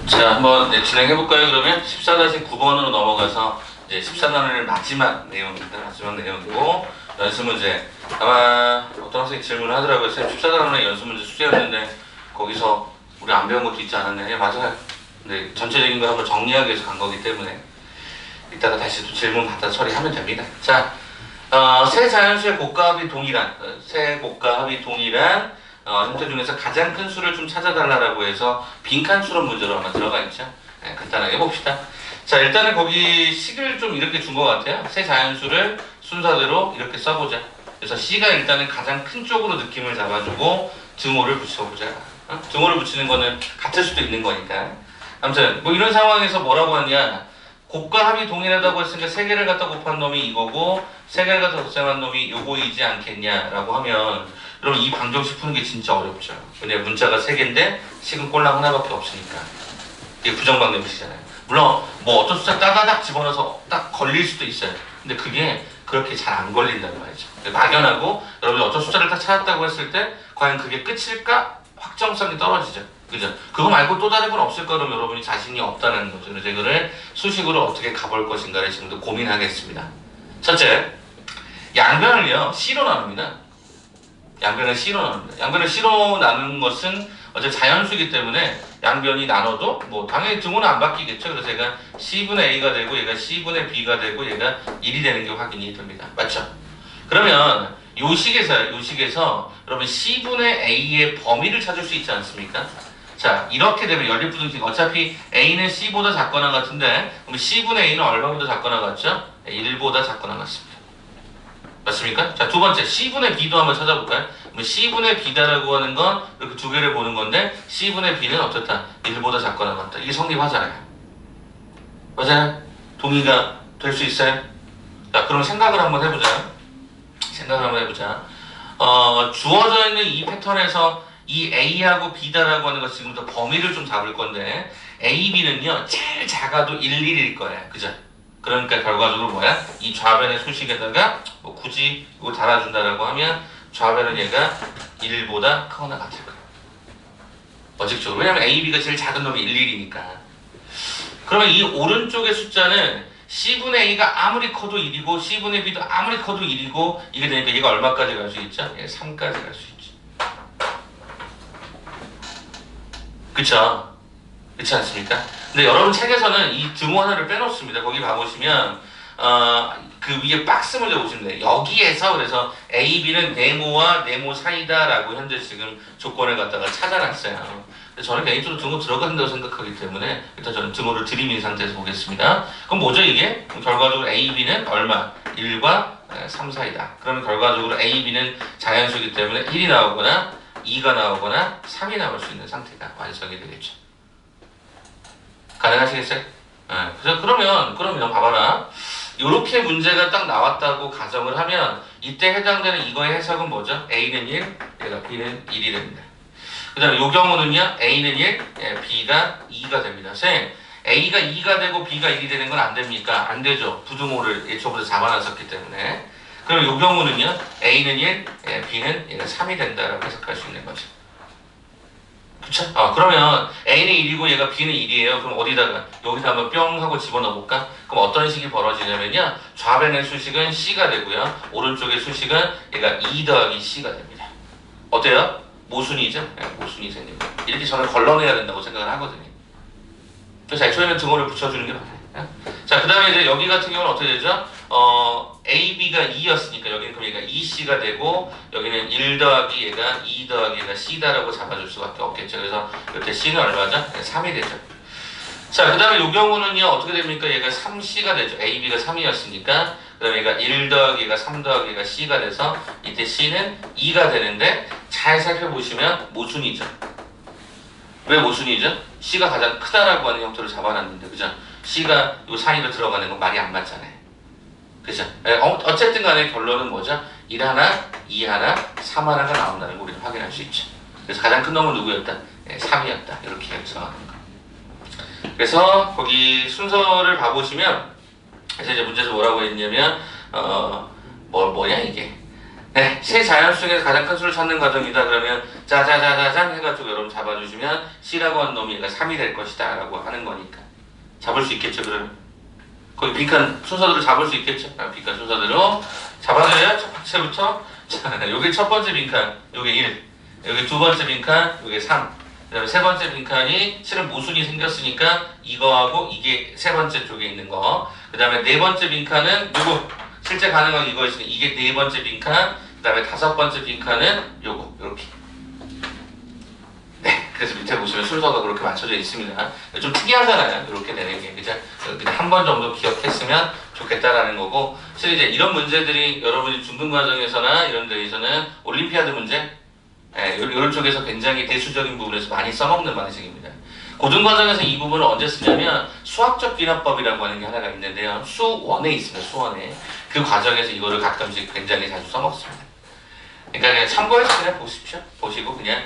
자, 한번 진행해볼까요? 그러면 14-9번으로 넘어가서 이제 14단원의 마지막 내용입니다. 마지막 내용이고, 연습 문제. 아마 어떤 학생이 질문을 하더라고요. 선생님, 14단원의 연습 문제 숙제였는데, 거기서 우리 안 배운 것도 있지 않았냐? 예, 맞아요. 근데 전체적인 걸 한번 정리하기 위해서 간 거기 때문에, 이따가 다시 또 질문 받아 처리하면 됩니다. 자, 세 자연수의 곱과합이 동일한, 형태 중에서 가장 큰 수를 좀 찾아달라고 해서 빈칸 수론 문제로 아마 들어가 있죠. 네, 간단하게 해봅시다. 자, 일단은 거기 식을 좀 이렇게 준 것 같아요. 세 자연수를 순서대로 이렇게 써보자. 그래서 C가 일단은 가장 큰 쪽으로 느낌을 잡아주고 등호를 붙여보자. 등호를 붙이는 거는 같을 수도 있는 거니까. 아무튼 뭐 이런 상황에서 뭐라고 하냐, 곱과 합이 동일하다고 했으니까 세 개를 갖다 곱한 놈이 이거고 세 개를 갖다 곱한 놈이 요거이지 않겠냐라고 하면, 그럼 이 방정식 푸는 게 진짜 어렵죠. 왜냐면 문자가 세 개인데 식은 꼴랑 하나밖에 없으니까. 이게 부정방정식이잖아요. 물론 뭐 어떤 숫자 따다닥 집어넣어서 딱 걸릴 수도 있어요. 근데 그게 그렇게 잘 안 걸린다는 말이죠. 막연하고 여러분이 어떤 숫자를 딱 찾았다고 했을 때 과연 그게 끝일까? 확정성이 떨어지죠. 그죠? 그거 말고 또 다른 건 없을까? 그럼 여러분이 자신이 없다는 거죠. 그래서 이거를 수식으로 어떻게 가볼 것인가를 지금도 고민하겠습니다. 첫째, 양변을요 C로 나눕니다. 양변을 C로 나눕니다. 양변을 C로 나누는 것은 어차피 자연수이기 때문에 양변이 나눠도 뭐 당연히 등호는 안 바뀌겠죠. 그래서 얘가 C분의 A가 되고 얘가 C분의 B가 되고 얘가 1이 되는 게 확인이 됩니다. 맞죠? 그러면 요 식에서 여러분 C분의 A의 범위를 찾을 수 있지 않습니까? 자, 이렇게 되면 연립부등식 어차피 A는 C보다 작거나 같은데 그럼 C분의 A는 얼마보다 작거나 같죠? 1보다 작거나 같습니다. 맞습니까? 자, 두 번째 C분의 B도 한번 찾아볼까요? C분의 B다라고 하는 건 이렇게 두 개를 보는 건데 C분의 B는 어떻다? 1보다 작거나 같다. 이게 성립하잖아요. 맞아요? 동의가 될 수 있어요? 자, 그럼 생각을 한번 해보자. 주어져 있는 이 패턴에서 이 A하고 B다라고 하는 것 지금부터 범위를 좀 잡을 건데 A, B는요 제일 작아도 1, 1일 거예요. 그죠? 그러니까 결과적으로 뭐야? 이 좌변의 수식에다가 뭐 굳이 이거 달아준다라고 하면 좌변은 얘가 1보다 크거나 같을 거예요. 어직적으로. 왜냐면 A, B가 제일 작은 놈이 1, 1이니까. 그러면 이 오른쪽의 숫자는 C분의 A가 아무리 커도 1이고 C분의 B도 아무리 커도 1이고 이게 되니까 얘가 얼마까지 갈 수 있죠? 얘가 3까지 갈 수 있죠. 그쵸? 그렇지 않습니까? 근데 여러분 책에서는 이 등호 하나를 빼놓습니다. 거기 가보시면 그 위에 박스 문제 보시면 돼요. 여기에서 그래서 A, B는 네모와 네모 사이다라고 현재 지금 조건을 갖다가 찾아놨어요. 근데 저는 개인적으로 등호 들어간다고 생각하기 때문에 일단 저는 등호를 들이민 상태에서 보겠습니다. 그럼 뭐죠 이게? 그럼 결과적으로 A, B는 얼마? 1과 3 사이다. 그러면 결과적으로 A, B는 자연수이기 때문에 1이 나오거나 2가 나오거나 3이 나올 수 있는 상태가 완성이 되겠죠. 가능하시겠어요? 그래서 그러면 봐봐라. 이렇게 문제가 딱 나왔다고 가정을 하면 이때 해당되는 이거의 해석은 뭐죠? A는 1, 얘가 B는 1이 됩니다. 그 다음에 이 경우는요, A는 1, B가 2가 됩니다. 선생님, A가 2가 되고 B가 1이 되는 건 안 됩니까? 안 되죠. 부등호를 예초부터 잡아놨었기 때문에. 그럼 이 경우는요, A는 1, B는 얘가 3이 된다라고 해석할 수 있는 거죠. 그쵸? 그러면 A는 1이고 얘가 B는 1이에요. 그럼 어디다가, 여기다 한번 뿅 하고 집어넣어볼까? 그럼 어떤 식이 벌어지냐면요, 좌변의 수식은 C가 되고요, 오른쪽의 수식은 얘가 2 더하기 C가 됩니다. 어때요? 모순이죠? 모순이 생깁니다. 이렇게 저는 걸러내야 된다고 생각을 하거든요. 그래서 애초에는 등호를 붙여주는 게 맞아요. 자, 그 다음에 이제 여기 같은 경우는 어떻게 되죠? A, B가 2였으니까 여기는 그럼 얘가 2C가 되고 여기는 1 더하기 얘가 2 더하기 얘가 C다라고 잡아줄 수밖에 없겠죠. 그래서 이때 C는 얼마죠? 3이 되죠. 자, 그 다음에 이 경우는요, 어떻게 됩니까? 얘가 3C가 되죠. A, B가 3이었으니까 그 다음에 얘가 1 더하기 얘가 3 더하기 얘가 C가 돼서 이때 C는 2가 되는데 잘 살펴보시면 모순이죠. 왜 모순이죠? C가 가장 크다라고 하는 형태로 잡아놨는데, 그죠? C가 요 사이로 들어가는 건 말이 안 맞잖아요. 그죠? 어쨌든 간에 결론은 뭐죠? 1 하나, 2 하나, 3 하나가 나온다는 걸 우리는 확인할 수 있죠. 그래서 가장 큰 놈은 누구였다? 3이었다. 이렇게 해석하는 거. 그래서 거기 순서를 봐보시면, 그래서 이제 문제에서 뭐라고 했냐면, 뭐냐 이게. 네, 세 자연수 중에서 가장 큰 수를 찾는 과정이다. 그러면 짜자자자잔 해가지고 여러분 잡아주시면 C라고 하는 놈이 얘가 3이 될 것이다 라고 하는 거니까 잡을 수 있겠죠. 그러면 거기 빈칸 순서대로 잡을 수 있겠죠. 빈칸 순서대로 잡아줘야 첫 번째부터, 자, 요게 첫 번째 빈칸, 요게 1, 여기 두 번째 빈칸, 요게 3, 그 다음에 세 번째 빈칸이 실은 모순이 생겼으니까 이거하고 이게 세 번째 쪽에 있는 거, 그 다음에 네 번째 빈칸은 요거 실제 가능한 이거였으니 이게 네 번째 빈칸, 그 다음에 다섯 번째 빈칸은 요거, 요렇게. 네, 그래서 밑에 보시면 순서가 그렇게 맞춰져 있습니다. 좀 특이하잖아요. 이렇게 되는 게. 그죠? 그냥 한 번 정도 기억했으면 좋겠다라는 거고, 사실 이제 이런 문제들이 여러분이 중등 과정에서나 이런 데에서는 올림피아드 문제, 이런 쪽에서 굉장히 대수적인 부분에서 많이 써먹는 방식입니다. 고등 과정에서 이 부분을 언제 쓰냐면 수학적 비납법이라고 하는 게 하나가 있는데요. 수원에 있습니다. 수원에. 그 과정에서 이거를 가끔씩 굉장히 자주 써먹습니다. 그러니까 그냥 참고해서 그냥 보십시오. 보시고 그냥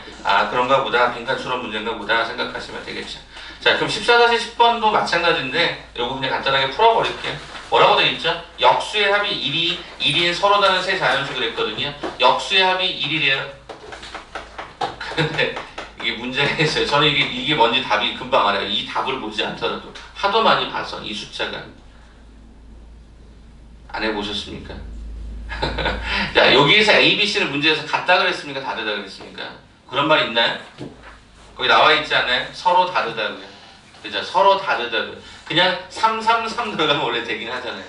그런가 보다, 빈칸 수론 문제인가 보다 생각하시면 되겠죠. 자, 그럼 14-10번도 마찬가지인데 요거 그냥 간단하게 풀어버릴게요. 뭐라고 되어 있죠? 역수의 합이 1인 서로 다른 세 자연수가 됐거든요. 역수의 합이 1이래요. 근데 이게 문제가 있어요. 저는 이게 뭔지 답이 금방 알아요. 이 답을 보지 않더라도 하도 많이 봐서 이 숫자가. 안 해보셨습니까? 자, 여기에서 A, B, C를 문제에서 같다 그랬습니까? 다르다 그랬습니까? 그런 말 있나요? 거기 나와 있지 않나요? 서로 다르다고요. 그죠? 서로 다르다고요. 그냥 333 들어가면 원래 되긴 하잖아요.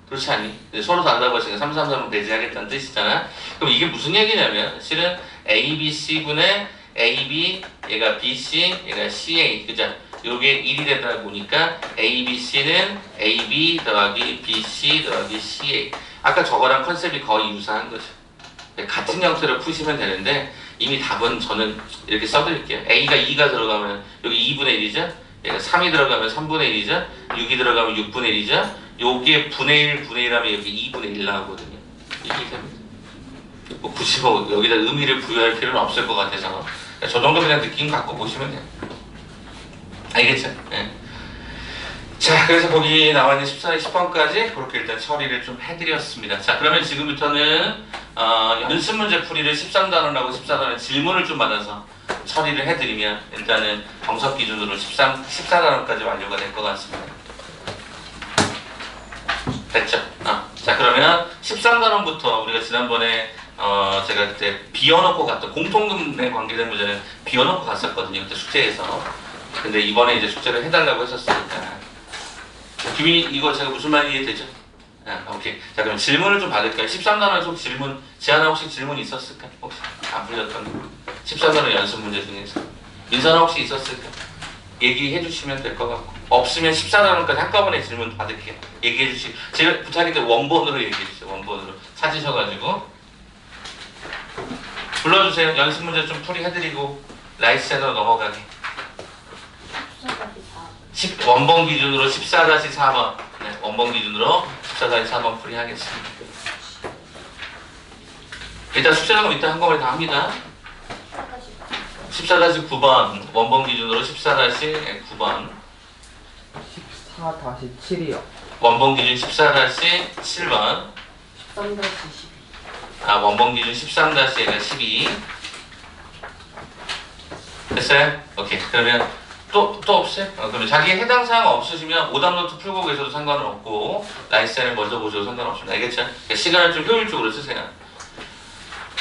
그렇지 않니? 서로 다르다고 했으니까 333은 배제하겠다는 뜻이잖아. 그럼 이게 무슨 얘기냐면 실은 A, B, C분의 A, B, 얘가 B, C, 얘가 C, A. 그죠? 요게 1이 되다 보니까 A, B, C는 A, B 더하기 B, C 더하기 C, A. 아까 저거랑 컨셉이 거의 유사한 거죠. 같은 형태로 푸시면 되는데 이미 답은 저는 이렇게 써드릴게요. A가 2가 들어가면 여기 2분의 1이죠? 얘가 3이 들어가면 3분의 1이죠? 6이 들어가면 6분의 1이죠? 요게 분의 1, 분의 1 하면 여기 2분의 1 나오거든요. 이게 됩니다. 뭐 굳이 뭐 여기다 의미를 부여할 필요는 없을 것 같아서 저 정도 그냥 느낌 갖고 보시면 돼요. 알겠죠? 네. 자, 그래서 거기 나와 있는 14, 10번까지 그렇게 일단 처리를 좀 해드렸습니다. 자, 그러면 지금부터는 연습 문제 풀이를 13단원하고 14단원 질문을 좀 받아서 처리를 해드리면 일단은 정석 기준으로 14단원까지 완료가 될 것 같습니다. 됐죠? 자, 그러면 13단원부터 우리가 지난번에 제가 그때 비워놓고 갔던 공통금에 관계된 문제는 비워놓고 갔었거든요. 그때 숙제에서. 근데 이번에 이제 숙제를 해달라고 했었으니까. 김이 이거 제가 무슨 말인지 이해되죠? 오케이. 자, 그럼 질문을 좀 받을까요? 13단원에서 혹시 지하나 혹시 질문 있었을까? 혹시 안 풀렸던 거? 13단원 연습 문제 중에서. 민선아 혹시 있었을까? 얘기해 주시면 될 것 같고. 없으면 14단원까지 한꺼번에 질문 받을게요. 얘기해 주시. 제가 부탁인데 원본으로 얘기해 주세요. 원본으로 찾으셔가지고 불러주세요. 연습 문제 좀 풀이해드리고 라이센으로 넘어가게. 원본 기준으로 14-4번. 네, 원본 기준으로 14-4번 풀이하겠습니다. 일단 숙제 작업 이따 한꺼번에 다 합니다. 14-9번 원본 기준으로 14-9번 14-7이요. 원본 기준 14-7번 13-12. 원본 기준 13-12 됐어요? 오케이. 그러면 또 없어요? 그러면 자기 해당 사항 없으시면 오답노트 풀고 계셔도 상관은 없고 라이센을 먼저 보셔도 상관없습니다. 알겠죠? 그러니까 시간을 좀 효율적으로 쓰세요.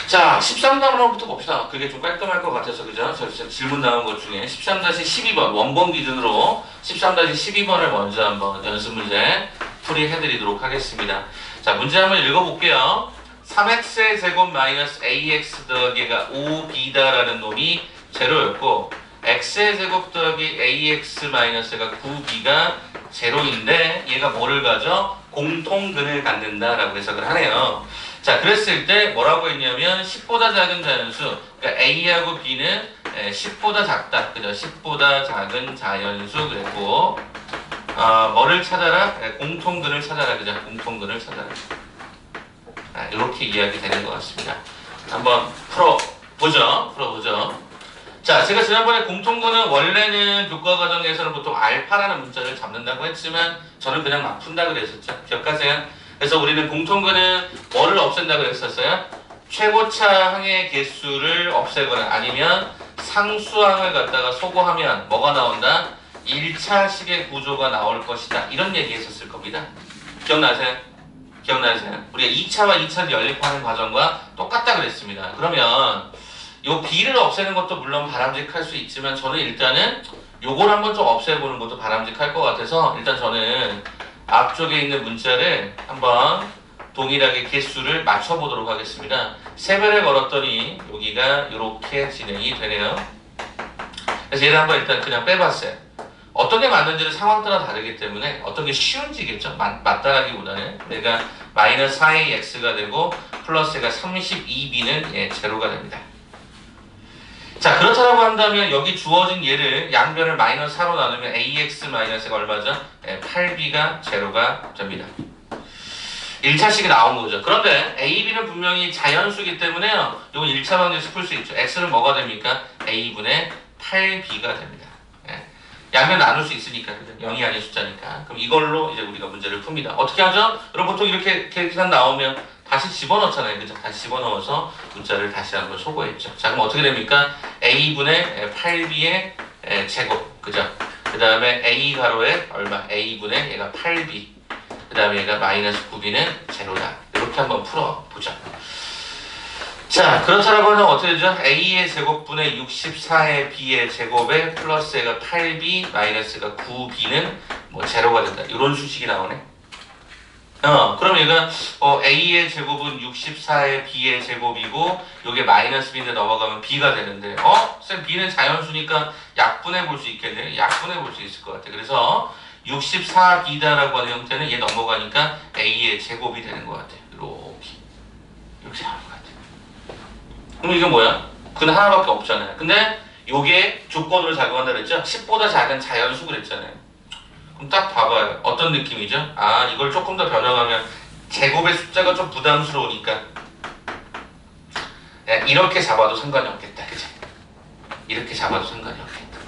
자, 13단원부터 봅시다. 그게 좀 깔끔할 것 같아서, 그죠? 저 질문 나온 것 중에 13-12번, 원본 기준으로 13-12번을 먼저 한번 연습 문제 풀이해드리도록 하겠습니다. 자, 문제 한번 읽어볼게요. 3x의 제곱 마이너스 ax 더하기가 5b다라는 놈이 제로였고, x의 제곱 더하기 ax 마이너스가 9b가 제로인데, 얘가 뭐를 가져? 공통근을 갖는다라고 해석을 하네요. 자, 그랬을 때 뭐라고 했냐면 10보다 작은 자연수, 그러니까 A하고 B는 10보다 작다, 그죠? 10보다 작은 자연수 그랬고 뭐를 찾아라? 공통근을 찾아라, 그죠? 공통근을 찾아라. 이렇게 이야기 되는 것 같습니다. 한번 풀어보죠. 자, 제가 지난번에 공통근은 원래는 교과 과정에서는 보통 알파라는 문자를 잡는다고 했지만 저는 그냥 막 푼다 그랬었죠. 기억하세요? 그래서 우리는 공통근은 뭐를 없앤다고 했었어요? 최고차 항의 개수를 없애거나 아니면 상수항을 갖다가 소거하면 뭐가 나온다? 1차식의 구조가 나올 것이다. 이런 얘기 했었을 겁니다. 기억나세요? 우리가 2차와 2차를 연립하는 과정과 똑같다 그랬습니다. 그러면 요 B를 없애는 것도 물론 바람직할 수 있지만 저는 일단은 요걸 한번 좀 없애보는 것도 바람직할 것 같아서 일단 저는 앞쪽에 있는 문자를 한번 동일하게 개수를 맞춰보도록 하겠습니다. 세배를 걸었더니 여기가 이렇게 진행이 되네요. 그래서 얘를 한번 일단 그냥 빼봤어요. 어떤 게 맞는지는 상황 따라 다르기 때문에 어떤 게 쉬운지겠죠? 맞다라기보다는 내가 마이너스 4a x가 되고 플러스가 32b는 제로가 됩니다. 자, 그렇다고 한다면 여기 주어진 얘를 양변을 마이너스 4로 나누면 ax 마이너스가 얼마죠? 8b가 제로가 됩니다. 1차식이 나온 거죠. 그런데 a, b는 분명히 자연수이기 때문에요. 이건 1차 방정식 풀 수 있죠. x는 뭐가 됩니까? a분의 8b가 됩니다. 양변 나눌 수 있으니까, 그죠? 0이 아닌 숫자니까. 그럼 이걸로 이제 우리가 문제를 풉니다. 어떻게 하죠? 여러분 보통 이렇게 계산 나오면 다시 집어넣잖아요. 그죠? 다시 집어넣어서 문자를 다시 한번 소거했죠. 자, 그럼 어떻게 됩니까? a분의 8b의 제곱. 그죠? 그 다음에 a 가로에 얼마? a분의 얘가 8b. 그 다음에 얘가 마이너스 9b는 제로다. 이렇게 한번 풀어보자. 자, 그렇다고 하면 어떻게 되죠? a의 제곱분의 64의 b의 제곱에 플러스 얘가 8b 마이너스가 9b는 뭐 제로가 된다. 이런 수식이 나오네. 그럼 얘가 a의 제곱은 64의 b의 제곱이고 요게 마이너스 b인데 넘어가면 b가 되는데 쌤 b는 자연수니까 약분해 볼 수 있겠네. 약분해 볼 수 있을 것 같아. 그래서 64b다라고 하는 형태는 얘 넘어가니까 a의 제곱이 되는 것 같아. 이렇게 하는 것 같아. 그럼 이게 뭐야? 근 하나밖에 없잖아요. 근데 요게 조건으로 작용한다 그랬죠? 10보다 작은 자연수 그랬잖아요. 그럼 딱 봐봐요. 어떤 느낌이죠? 아, 이걸 조금 더 변형하면 제곱의 숫자가 좀 부담스러우니까 이렇게 잡아도 상관이 없겠다. 그치? 이렇게 잡아도 상관이 없겠다.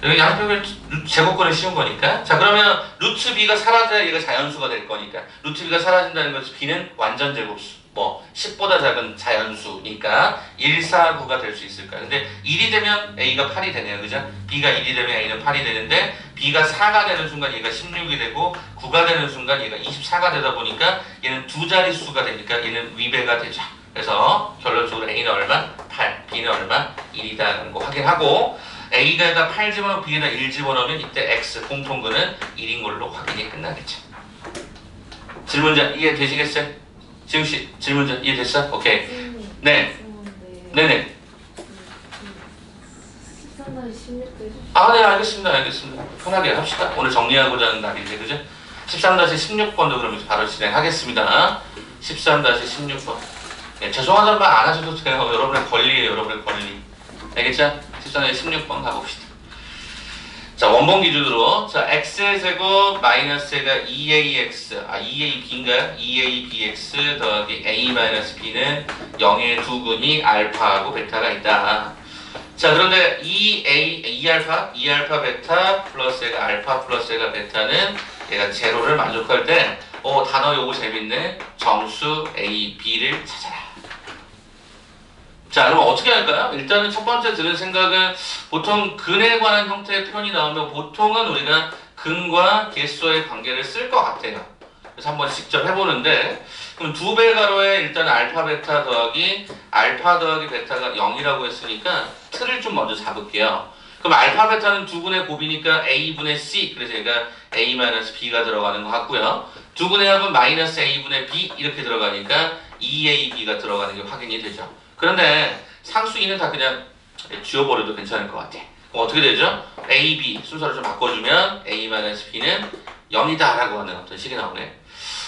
여기 양평을 제곱권은 쉬운 거니까. 자, 그러면 루트 b가 사라져야 얘가 자연수가 될 거니까 루트 b가 사라진다는 것은 b는 완전 제곱수. 10보다 작은 자연수니까 1, 4, 9가 될 수 있을까? 근데 1이 되면 A가 8이 되네요. 그죠? B가 1이 되면 A는 8이 되는데 B가 4가 되는 순간 얘가 16이 되고 9가 되는 순간 얘가 24가 되다 보니까 얘는 두 자릿수가 되니까 얘는 위배가 되죠. 그래서 결론적으로 A는 얼마? 8, B는 얼마? 1이다라는 거 확인하고 A가 8 집어넣고 B에다 1 집어넣으면 이때 X 공통근은 1인 걸로 확인이 끝나겠죠. 질문자 이해되시겠어요? 지웅씨 질문 이해됐어? 오케이. 네. 네네. 13-9 13-16도 해주시죠. 아, 네, 알겠습니다. 알겠습니다. 편하게 합시다. 오늘 정리하고자 하는 날인데, 그죠? 13-16번도 그럼 바로 진행하겠습니다. 13-16번. 네, 죄송하다는 말 안 하셔도 돼요. 여러분의 권리예요, 여러분의 권리. 알겠죠? 13-16번 가봅시다. 자, 원본 기준으로. 자, x의 제곱 마이너스가 2ax, 2ab인가요? 2abx 더하기 a 마이너스 b는 0의 두 근이 알파하고 베타가 있다. 자, 그런데 2알파 베타 플러스 얘가 알파 플러스 얘가 베타는 얘가 제로를 만족할 때, 단어 요거 재밌네. 정수 A, B를 찾아라. 자, 그럼 어떻게 할까요? 일단은 첫 번째 드는 생각은 보통 근에 관한 형태의 표현이 나오면 보통은 우리가 근과 개수의 관계를 쓸 것 같아요. 그래서 한번 직접 해보는데, 그럼 두 배 가로에 일단 알파 베타 더하기 알파 더하기 베타가 0이라고 했으니까 틀을 좀 먼저 잡을게요. 그럼 알파 베타는 두 분의 곱이니까 a분의 c, 그래서 얘가 a-b가 들어가는 것 같고요. 두 분의 합은 마이너스 a분의 b 이렇게 들어가니까 2ab가 들어가는 게 확인이 되죠. 그런데 상수 2는 다 그냥 지워버려도 괜찮을 것 같아. 그럼 어떻게 되죠? a, b 순서를 좀 바꿔주면 a-b는 0이다 라고 하는 어떤 식이 나오네.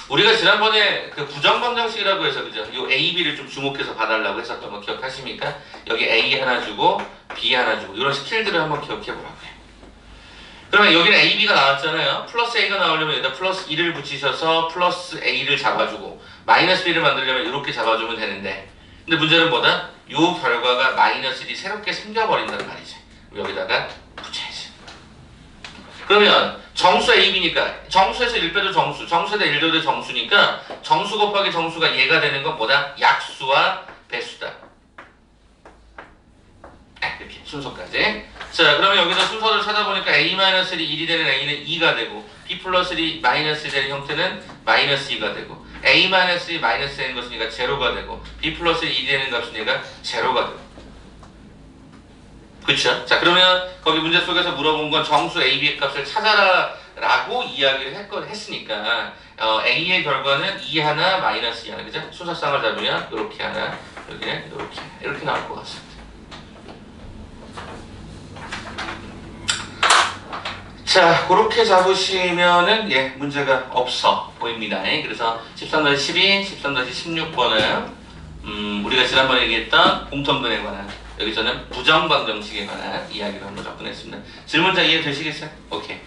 우리가 지난번에 그 부정방정식이라고 해서 그죠? 요 A, B를 좀 주목해서 봐달라고 했었던 거 기억하십니까? 여기 A 하나 주고 B 하나 주고 이런 스킬들을 한번 기억해 보라고요. 그러면 여기는 A, B가 나왔잖아요. 플러스 A가 나오려면 여기다 플러스 2를 붙이셔서 플러스 A를 잡아주고 마이너스 B를 만들려면 이렇게 잡아주면 되는데, 근데 문제는 뭐다? 요 결과가 마이너스 1이 새롭게 생겨버린다는 말이지. 여기다가 붙여야지. 그러면 정수 AB니까 정수에서 1 빼도 정수, 정수에다 1 더해도 정수니까 정수 곱하기 정수가 얘가 되는 건 뭐다? 약수와 배수다. 이렇게 순서까지. 자, 그러면 여기서 순서를 찾아보니까 A-1이 1이 되는 A는 2가 되고 B 플러스 1이 마이너스 되는 형태는 마이너스 2가 되고 A-1이 마이너스 되는 것이니까 제로가 되고 B 플러스 1이 되는 값은 얘가 제로가 되고. 그쵸? 자, 그러면 거기 문제 속에서 물어본 건 정수 AB의 값을 찾아라 라고 이야기를 했으니까 A의 결과는 2 하나 마이너스 2 하나, 그죠? 순서상을 잡으면 이렇게 하나, 이렇게 나올 것 같습니다. 자, 그렇게 잡으시면은 문제가 없어 보입니다. 그래서 13-12, 13-16번은 우리가 지난번에 얘기했던 공통근에 관한, 여기서는 부정방정식에 관한 이야기를 한번 접근했습니다. 질문자 이해되시겠어요? 오케이.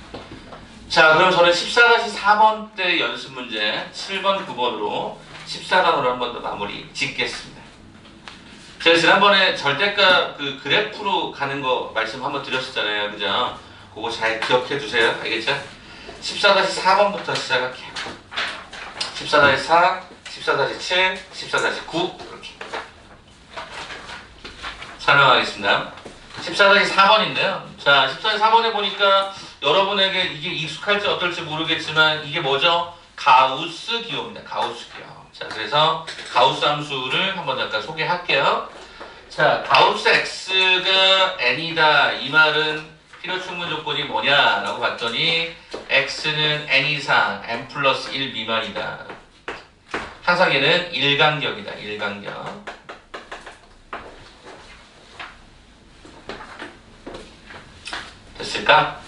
자, 그럼 저는 14-4번 때 연습 문제 7번, 9번으로 14단으로 한 번 더 마무리 짓겠습니다. 제가 지난번에 절대값 그 그래프로 가는 거 말씀 한번 드렸었잖아요. 그죠? 그거 잘 기억해 두세요. 알겠죠? 14-4번부터 시작할게요. 14-4, 14-7, 14-9 이렇게 설명하겠습니다. 14-4번인데요. 자, 14-4번에 보니까 여러분에게 이게 익숙할지 어떨지 모르겠지만 이게 뭐죠? 가우스 기호입니다. 가우스 기호. 자, 그래서 가우스 함수를 한번 잠깐 소개할게요. 자, 가우스 x가 n이다. 이 말은 필요 충분 조건이 뭐냐라고 봤더니 x는 n 이상 n 플러스 1 미만이다. 항상 얘는 일간격이다. 일간격. 됐을까?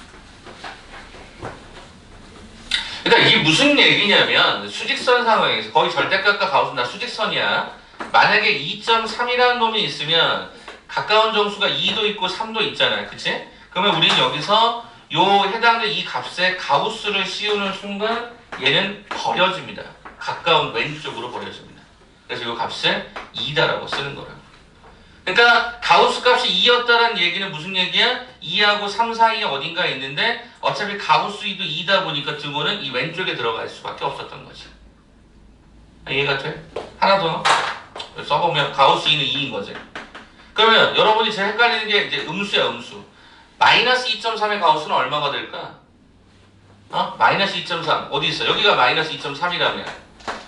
그러니까 이게 무슨 얘기냐면 수직선 상황에서 거의 절대값과 가우스는 다 수직선이야. 만약에 2.3이라는 놈이 있으면 가까운 정수가 2도 있고 3도 있잖아요. 그치? 그러면 우리는 여기서 요 해당되는 이 값에 가우스를 씌우는 순간 얘는 버려집니다. 가까운 왼쪽으로 버려집니다. 그래서 이 값을 2다라고 쓰는 거라고. 그러니까 가우스 값이 2였다라는 얘기는 무슨 얘기야? 2하고 3 사이에 어딘가에 있는데 어차피 가우스 2도 2다 보니까 등호는 이 왼쪽에 들어갈 수밖에 없었던 거지. 이해가 돼? 하나 더 써보면 가우스 2는 2인 거지. 그러면 여러분이 제일 헷갈리는 게 이제 음수야, 음수. 마이너스 2.3의 가우스는 얼마가 될까? 마이너스 2.3 어디 있어? 여기가 마이너스 2.3이라면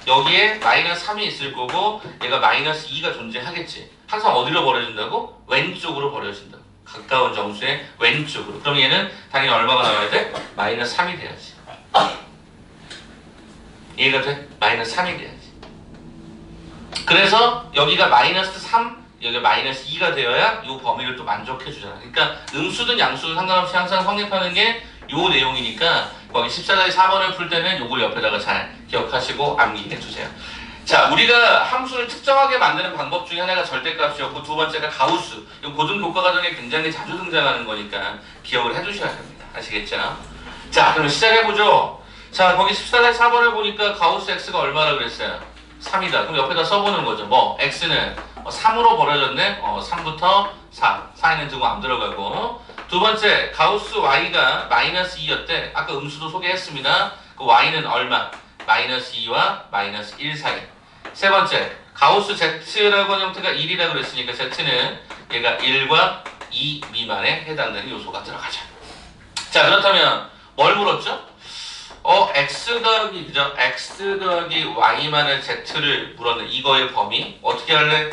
여기에 마이너스 3이 있을 거고 얘가 마이너스 2가 존재하겠지. 항상 어디로 버려진다고? 왼쪽으로 버려진다. 가까운 정수의 왼쪽으로. 그럼 얘는 당연히 얼마가 나와야 돼? 마이너스 3이 돼야지. 이해가 돼? 마이너스 3이 돼야지. 그래서 여기가 마이너스 3, 여기 마이너스 2가 되어야 이 범위를 또 만족해 주잖아. 그러니까 음수든 양수든 상관없이 항상 성립하는 게 요 내용이니까 거기 14-4번을 풀 때는 요걸 옆에다가 잘 기억하시고 암기해 주세요. 자, 우리가 함수를 특정하게 만드는 방법 중에 하나가 절대값이었고 두 번째가 가우스. 이 고등 교과 과정에 굉장히 자주 등장하는 거니까 기억을 해주셔야 됩니다. 아시겠죠? 자, 그럼 시작해보죠. 자, 거기 14-4번을 보니까 가우스 x가 얼마라고 그랬어요? 3이다. 그럼 옆에다 써보는 거죠. 뭐 x는 3으로 벌어졌네. 3부터 4. 4에는 등호 안 들어가고. 두 번째, 가우스 y가 마이너스 2였대. 아까 음수도 소개했습니다. 그 y는 얼마? 마이너스 2와 마이너스 1 사이. 세 번째, 가우스 z라고 하는 형태가 1이라고 그랬으니까 z는 얘가 1과 2 미만에 해당되는 요소가 들어가죠. 자, 그렇다면 뭘 물었죠? x 더하기, 그죠? x 더하기 y만의 z를 물었는데 이거의 범위 어떻게 할래?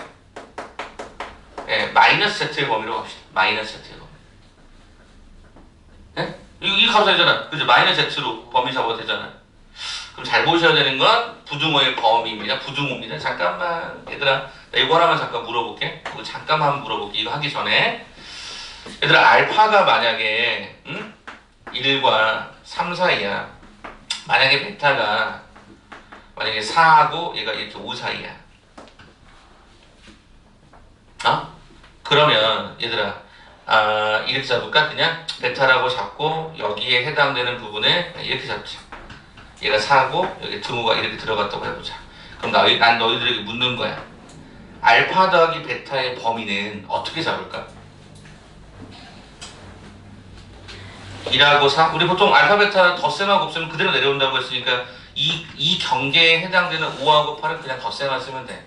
네, 마이너스 z의 범위로 갑시다. 마이너스 z의 범위. 네? 이 값이잖아. 그죠? 마이너스 z로 범위 잡아도 되잖아. 그럼 잘 보셔야 되는 건 부등호의 범위입니다. 부등호입니다. 잠깐만 얘들아, 나 이거 하나만 잠깐 물어볼게. 이거 잠깐만 물어볼게. 이거 하기 전에 얘들아, 알파가 만약에 1과 3 사이야. 만약에 베타가 만약에 4하고 얘가 이렇게 5 사이야. 그러면 얘들아, 이렇게 잡을까? 그냥 베타라고 잡고 여기에 해당되는 부분에 이렇게 잡자. 얘가 4고 여기 등호가 이렇게 들어갔다고 해보자. 그럼 난 너희들에게 묻는 거야. 알파 더하기 베타의 범위는 어떻게 잡을까? 1하고 4. 우리 보통 알파 베타 덧셈하고 곱셈은 그대로 내려온다고 했으니까 이 경계에 해당되는 5하고 8은 그냥 덧셈만 쓰면 돼.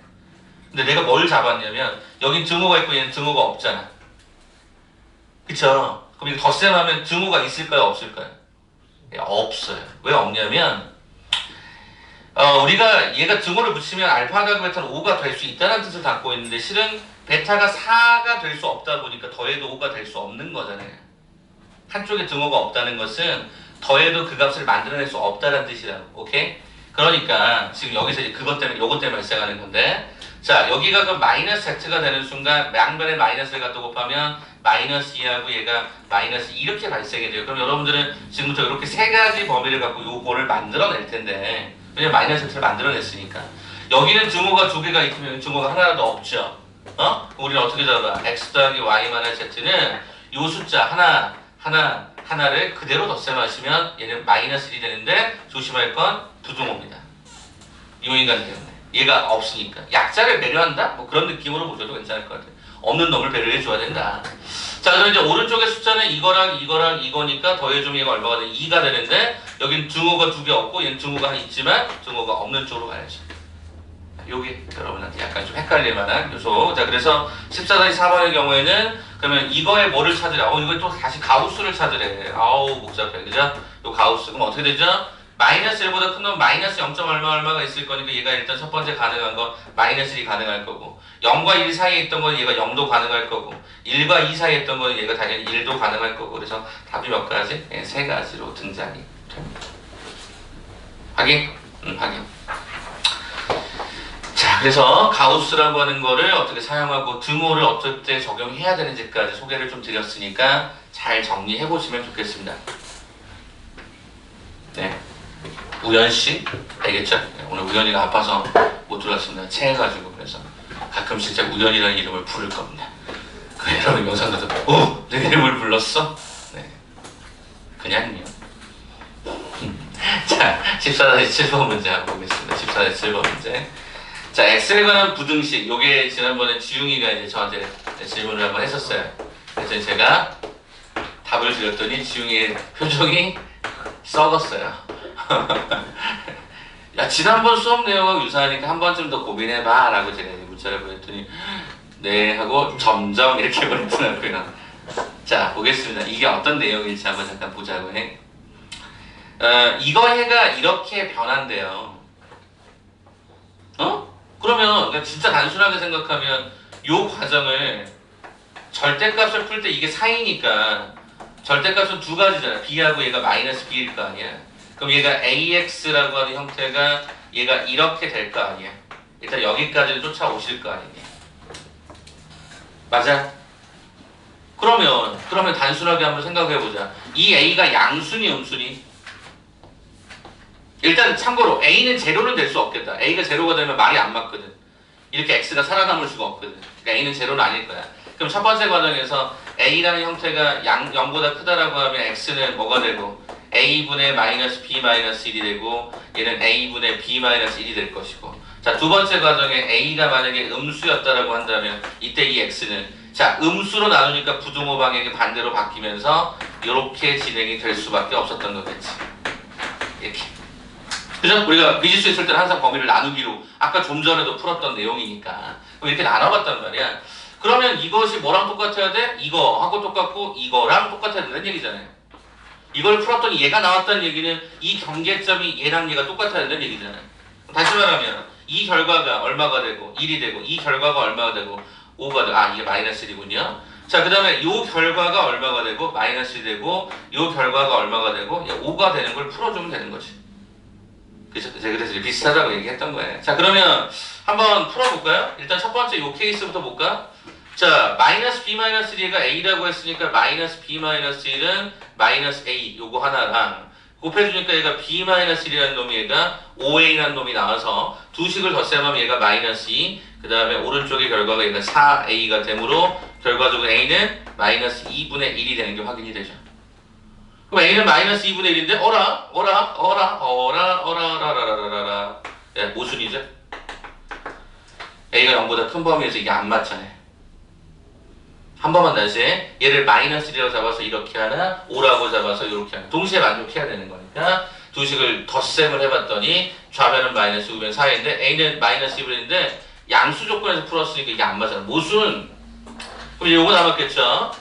근데 내가 뭘 잡았냐면 여긴 등호가 있고 얘는 등호가 없잖아. 그쵸? 그럼 이거 덧셈하면 등호가 있을까요? 없을까요? 없어요. 왜 없냐면 우리가 얘가 등호를 붙이면 알파 더하기 베타는 5가 될 수 있다는 뜻을 담고 있는데 실은 베타가 4가 될 수 없다 보니까 더해도 5가 될 수 없는 거잖아요. 한쪽에 등호가 없다는 것은 더해도 그 값을 만들어낼 수 없다는 뜻이라고. 오케이? 그러니까 지금 여기서 그것 때문에 요것 때문에 발생하는 건데, 자, 여기가 그 마이너스 z가 되는 순간 양변에 마이너스를 갖다 곱하면 마이너스 2하고 얘가 마이너스 2 이렇게 발생이 돼요. 그럼 여러분들은 지금부터 이렇게 세 가지 범위를 갖고 요거를 만들어낼 텐데, 왜냐면 마이너스 z를 만들어냈으니까. 여기는 등호가 두 개가 있으면 등호가 하나라도 없죠. 우리는 어떻게 잡아? x 더하기 y만의 z는 요 숫자 하나를 그대로 덧셈하시면 얘는 마이너스 1이 되는데 조심할 건 부등호입니다. 이 인간 때문에. 얘가 없으니까. 약자를 배려한다? 뭐 그런 느낌으로 보셔도 괜찮을 것 같아요. 없는 놈을 배려해 줘야 된다. 자, 그럼 이제 오른쪽의 숫자는 이거랑 이거니까 더해주면 얘가 얼마가 돼? 2가 되는데 여긴 등호가 두 개 없고 얘는 등호가 있지만 등호가 없는 쪽으로 가야죠. 요게 여러분한테 약간 좀 헷갈릴 만한 요소. 자, 그래서 14-4번의 경우에는 그러면 이거에 뭐를 찾으라? 이거 또 다시 가우스를 찾으래. 아우 복잡해. 그죠? 요 가우스. 그럼 어떻게 되죠? 마이너스 1보다 큰 놈은 마이너스 0. 얼마가 있을 거니까 얘가 일단 첫 번째 가능한 거 마이너스 1이 가능할 거고, 0과 1 사이에 있던 건 얘가 0도 가능할 거고, 1과 2 사이에 있던 건 얘가 당연히 1도 가능할 거고. 그래서 답이 몇 가지? 세 가지로 등장이 됩니다. 확인? 확인. 자, 그래서 가우스라고 하는 거를 어떻게 사용하고 등호를 어떻게 적용해야 되는지까지 소개를 좀 드렸으니까 잘 정리해 보시면 좋겠습니다. 네. 우연씨 알겠죠? 오늘 우연이가 아파서 못 들어왔습니다. 체해가지고. 그래서 가끔씩 제가 우연이라는 이름을 부를 겁니다. 그 여러분 영상도 내 이름을 불렀어? 네. 그냥요. 자, 14-7번 문제 한번 보겠습니다. 14-7번 문제. 자, x에 관한 부등식. 요게 지난번에 지웅이가 이제 저한테 질문을 한번 했었어요. 그래서 제가 답을 드렸더니 지웅이의 표정이 썩었어요. 야, 지난번 수업 내용하고 유사하니까 한 번쯤 더 고민해봐 라고 제가 문자를 보냈더니 네 하고 점점 이렇게 보냈더라고요. 자, 보겠습니다. 이게 어떤 내용일지 한번 잠깐 보자고 해. 이거 해가 이렇게 변한대요. 그러면 그냥 진짜 단순하게 생각하면 요 과정을 절대값을 풀 때 이게 4이니까 절대값은 두 가지잖아. b하고 얘가 마이너스 b일 거 아니야. 그럼 얘가 ax라고 하는 형태가 얘가 이렇게 될 거 아니야. 일단 여기까지는 쫓아오실 거 아니냐. 맞아? 그러면 단순하게 한번 생각해보자. 이 A가 양수니 음수니? 일단 참고로 A는 제로는 될 수 없겠다. A가 제로가 되면 말이 안 맞거든. 이렇게 X가 살아남을 수가 없거든. 그러니까 A는 제로는 아닐 거야. 그럼 첫 번째 과정에서 A라는 형태가 0보다 크다라고 하면 X는 뭐가 되고 A분의 마이너스 B 마이너스 1이 되고 얘는 A분의 B 마이너스 1이 될 것이고 자, 두 번째 과정에 A가 만약에 음수였다라고 한다면 이때 이 X는 자, 음수로 나누니까 부등호 방향이 반대로 바뀌면서 이렇게 진행이 될 수밖에 없었던 거겠지. 이렇게. 그죠? 우리가 미지수 있을 때는 항상 범위를 나누기로 아까 좀 전에도 풀었던 내용이니까 이렇게 나눠봤단 말이야. 그러면 이것이 뭐랑 똑같아야 돼? 이거하고 똑같고 이거랑 똑같아야 된다는 얘기잖아요. 이걸 풀었더니 얘가 나왔다는 얘기는 이 경계점이 얘랑 얘가 똑같아야 된다는 얘기잖아요. 다시 말하면 이 결과가 얼마가 되고 1이 되고 이 결과가 얼마가 되고 5가 되고 이게 마이너스 1이군요. 자, 그 다음에 이 결과가 얼마가 되고 마이너스 1이 되고 이 결과가 얼마가 되고 5가 되는 걸 풀어주면 되는 거지. 그래서 비슷하다고 얘기했던 거예요. 자, 그러면 한번 풀어볼까요? 일단 첫 번째 이 케이스부터 볼까? 자, 마이너스 B 마이너스 1가 A라고 했으니까 마이너스 B 마이너스 1은 마이너스 A 요거 하나랑 곱해주니까 얘가 B 마이너스 1이라는 놈이 얘가 5A라는 놈이 나와서 두 식을 덧셈하면 얘가 마이너스 2 그 다음에 오른쪽의 결과가 얘가 4A가 되므로 결과적으로 A는 마이너스 2분의 1이 되는 게 확인이 되죠. 그럼 A는 마이너스 2분의 1인데 어라 예, 모순이죠. A가 0보다 큰 범위에서 이게 안 맞잖아요. 한 번만 다시 얘를 마이너스 1이라고 잡아서 이렇게 하나 5라고 잡아서 이렇게 하나 동시에 만족해야 되는 거니까 두 식을 덧셈을 해봤더니 좌변은 마이너스 우변 4인데 A는 마이너스 2분인데 양수 조건에서 풀었으니까 이게 안 맞아요. 모순. 그럼 이제 요거 남았겠죠.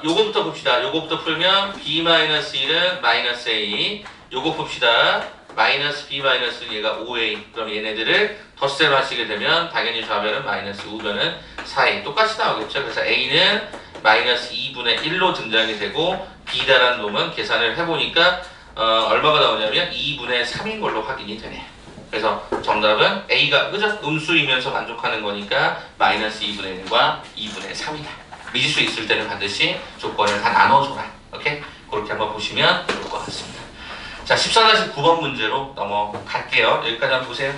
요거부터 봅시다. 요거부터 풀면 B-1은 마이너스 A 요거 봅시다. 마이너스 B 마이너스 얘가 5A 그럼 얘네들을 덧셈 하시게 되면 당연히 좌변은 마이너스 우변은 4A 똑같이 나오겠죠. 그래서 A는 마이너스 2분의 1로 등장이 되고 B다라는 놈은 계산을 해보니까 얼마가 나오냐면 2분의 3인 걸로 확인이 되네. 그래서 정답은 A가 그죠? 음수이면서 만족하는 거니까 마이너스 2분의 1과 2분의 3이다. 미지수 있을 때는 반드시 조건을 다 나눠줘라. 오케이? 그렇게 한번 보시면 좋을 것 같습니다. 자, 14-9번 문제로 넘어갈게요. 여기까지 한번 보세요.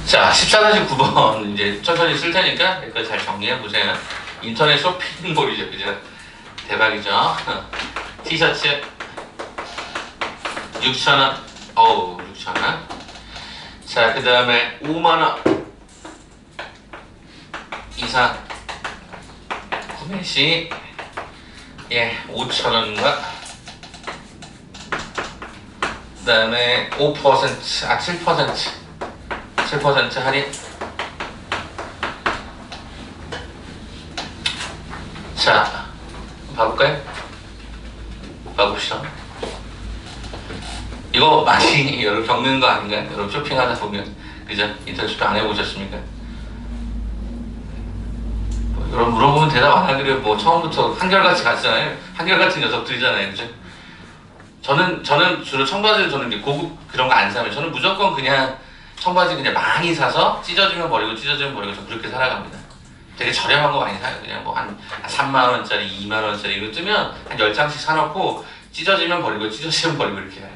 자, 14-9번 이제 천천히 쓸 테니까 여기까지 잘 정리해 보세요. 인터넷 쇼핑몰이죠, 그죠? 대박이죠? 티셔츠 6,000원. 어우, 6,000원. 자, 그 다음에 5만원 이상 구매 시 5,000원과 그 다음에 7% 할인. 자, 봐볼까요? 봐봅시다. 이거 많이 여러분 겪는 거 아닌가요? 여러분 쇼핑하다 보면 그죠? 인터넷 쇼핑 안 해보셨습니까? 여러분 물어보면 대답 안 하기로 처음부터 한결같이 갔잖아요. 한결같은 녀석들이잖아요, 그죠? 저는 주로 청바지를 저는 이제 고급 그런 거 안 사면 저는 무조건 그냥 청바지 그냥 많이 사서 찢어지면 버리고 찢어지면 버리고 저 그렇게 살아갑니다. 되게 저렴한 거 많이 사요. 그냥 한 3만원짜리, 2만원짜리 이거 뜨면 한 10장씩 사놓고 찢어지면 버리고 찢어지면 버리고 이렇게 해요.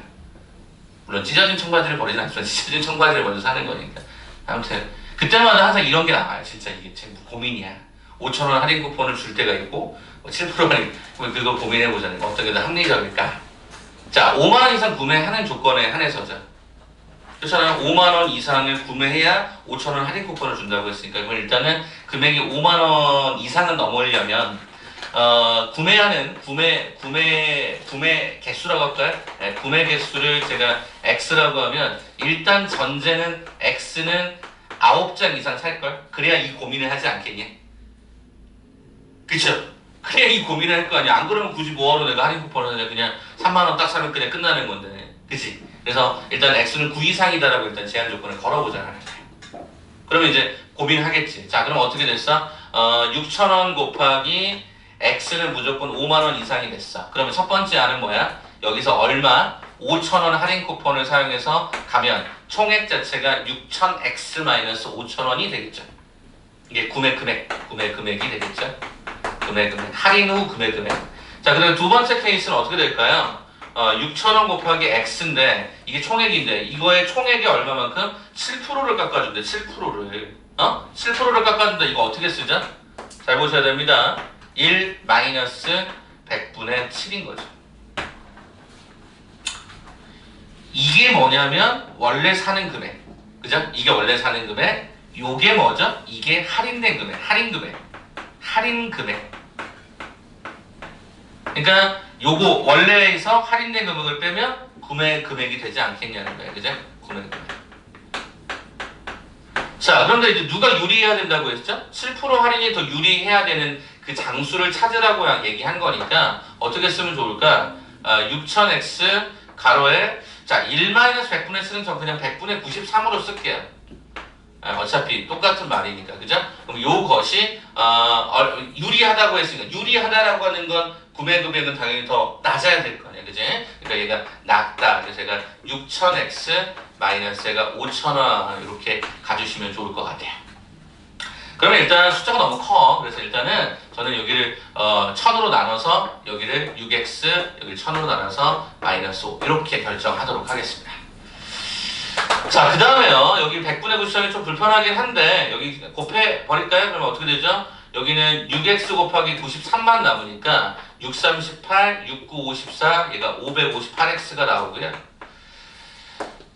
물론 찢어진 청바지를 버리진 않지만 찢어진 청바지를 먼저 사는 거니까. 아무튼 그때마다 항상 이런 게 나와요. 진짜 이게 참 고민이야. 5,000원 할인 쿠폰을 줄 때가 있고 7% 할인 그거 고민해보자는 거 어떻게 더 합리적일까. 자, 5만원 이상 구매하는 조건에 한해서죠. 그렇잖아요. 5만원 이상을 구매해야 5,000원 할인 쿠폰을 준다고 했으니까 이건 일단은 금액이 5만원 이상은 넘으려면 구매하는 구매 개수라고 할까요? 네, 구매 개수를 제가 X라고 하면 일단 전제는 X는 9장 이상 살걸? 그래야 이 고민을 하지 않겠니? 그쵸? 그래야 이 고민을 할 거 아니야. 안 그러면 굳이 뭐하러 내가 할인 쿠폰을 그냥 3만원 딱 사면 그냥 끝나는 건데. 그치? 그래서 일단 X는 9 이상이다라고 일단 제한 조건을 걸어보잖아요. 그러면 이제 고민을 하겠지. 자, 그럼 어떻게 됐어? 6,000원 곱하기 X는 무조건 5만원 이상이 됐어. 그러면 첫 번째 안은 뭐야? 여기서 얼마? 5,000원 할인 쿠폰을 사용해서 가면 총액 자체가 6,000X-5,000원이 되겠죠. 이게 구매 금액이 되겠죠. 구매 금액, 할인 후 구매 금액. 자, 그리고 두 번째 케이스는 어떻게 될까요? 6,000원 곱하기 X인데 이게 총액인데 이거의 총액이 얼마만큼? 7%를 깎아준대. 7%를 7%를 깎아준다. 이거 어떻게 쓰죠? 잘 보셔야 됩니다. 1 마이너스 100분의 7인 거죠. 이게 뭐냐면 원래 사는 금액, 그죠? 이게 원래 사는 금액. 요게 뭐죠? 이게 할인된 금액, 할인 금액. 그러니까 요거 원래에서 할인된 금액을 빼면 구매 금액이 되지 않겠냐는 거예요, 그죠? 구매 금액. 자, 그런데 이제 누가 유리해야 된다고 했죠? 7% 할인이 더 유리해야 되는 그 장수를 찾으라고 얘기한 거니까 어떻게 쓰면 좋을까? 6000x 가로에 자 1-100분의 X는 전 그냥 100분의 93으로 쓸게요. 어차피 똑같은 말이니까, 그죠? 그럼 요것이 유리하다고 했으니까 유리하다라고 하는 건 구매 금액은 당연히 더 낮아야 될 거 아니야, 그지? 그러니까 얘가 낮다. 그래서 제가 6000x 마이너스 얘가 5000원 이렇게 가주시면 좋을 것 같아요. 그러면 일단 숫자가 너무 커. 그래서 일단은 저는 여기를 1000으로 나눠서 여기를 6x 여기 1000으로 나눠서 마이너스 5 이렇게 결정하도록 하겠습니다. 자, 그 다음에요. 여기 100분의 93이 좀 불편하긴 한데 여기 곱해 버릴까요? 그러면 어떻게 되죠? 여기는 6x 곱하기 93만 남으니까 6, 38, 6, 9, 54 얘가 558x가 나오고요.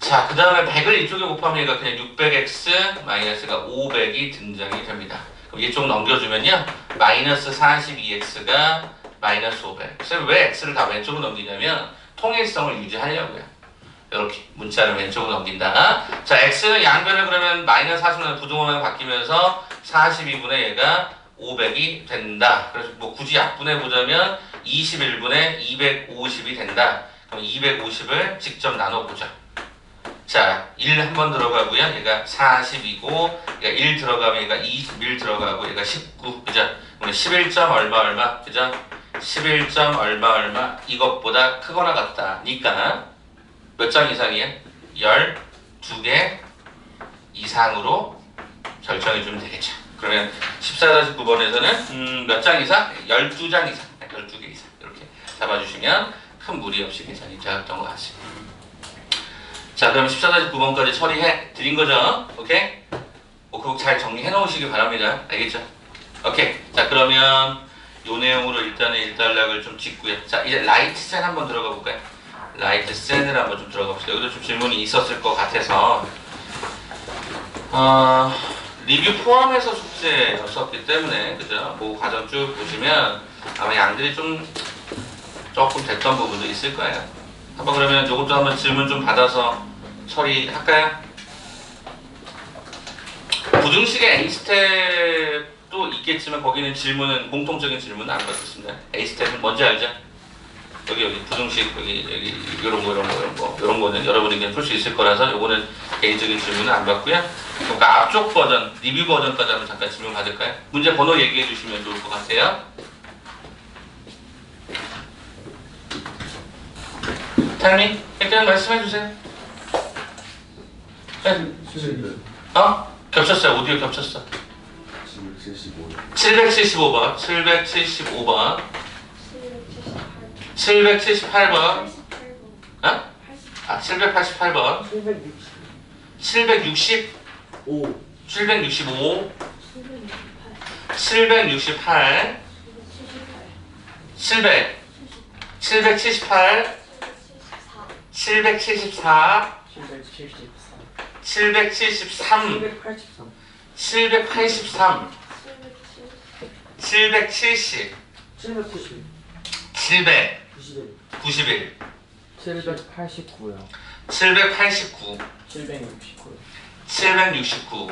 자, 그 다음에 100을 이쪽에 곱하면 얘가 그냥 600x 마이너스가 500이 등장이 됩니다. 그럼 이쪽 넘겨주면요. 마이너스 42x가 마이너스 500. 그래서 왜 x를 다 왼쪽으로 넘기냐면 통일성을 유지하려고요. 이렇게 문자를 왼쪽으로 넘긴다. 자, x는 양변을 그러면 마이너스 40은 부동항으로 바뀌면서 42분의 얘가 500이 된다. 그래서 뭐 굳이 약분해 보자면 21분의 250이 된다. 그럼 250을 직접 나눠보자. 자, 1 한 번 들어가고요. 얘가 40이고, 얘가 1 들어가면 얘가 21 들어가고, 얘가 19, 그죠? 그럼 11점 얼마, 그죠? 11점 얼마, 이것보다 크거나 같다니까, 몇 장 이상이에요? 12개 이상으로 결정해주면 되겠죠. 그러면 14-9번에서는 몇 장 이상? 12장 이상, 12개 이상 이렇게 잡아주시면 큰 무리 없이 계산이 되었던 것 같습니다. 자, 그럼 14-9번까지 처리해 드린 거죠? 오케이? 그거 잘 정리해 놓으시기 바랍니다. 알겠죠? 오케이. 자, 그러면 요 내용으로 일단은 1단락을 좀 짚고요. 자, 이제 라이트 센 한번 들어가 볼까요? 라이트 센을 한번 좀 들어가 봅시다. 여기도 좀 질문이 있었을 것 같아서 리뷰 포함해서 숙제였었기 때문에, 그죠? 그 과정 쭉 보시면 아마 양들이 조금 됐던 부분도 있을 거예요. 한번 그러면 이것도 한번 질문 좀 받아서 처리할까요? 부등식의 A스텝도 있겠지만 거기는 질문은 공통적인 질문은 안 받겠습니다. A스텝은 뭔지 알죠? 여기 부등식 여기 이런 거는 여러분이 그냥 풀 수 있을 거라서 요거는 개인적인 질문은 안 받고요. 그러니까 앞쪽 버전, 리뷰 버전까지 한번 잠깐 질문 받을까요? 문제 번호 얘기해 주시면 좋을 것 같아요. 타임님, 일단 말씀해 주세요. 네. 겹쳤어요. 오디오 겹쳤어. 775번. 778번. 778번. 788번. 765. 765. 768. 700. 778. 774. 773. 783. 770. 700. 91. 789요. 789. 769요. 769.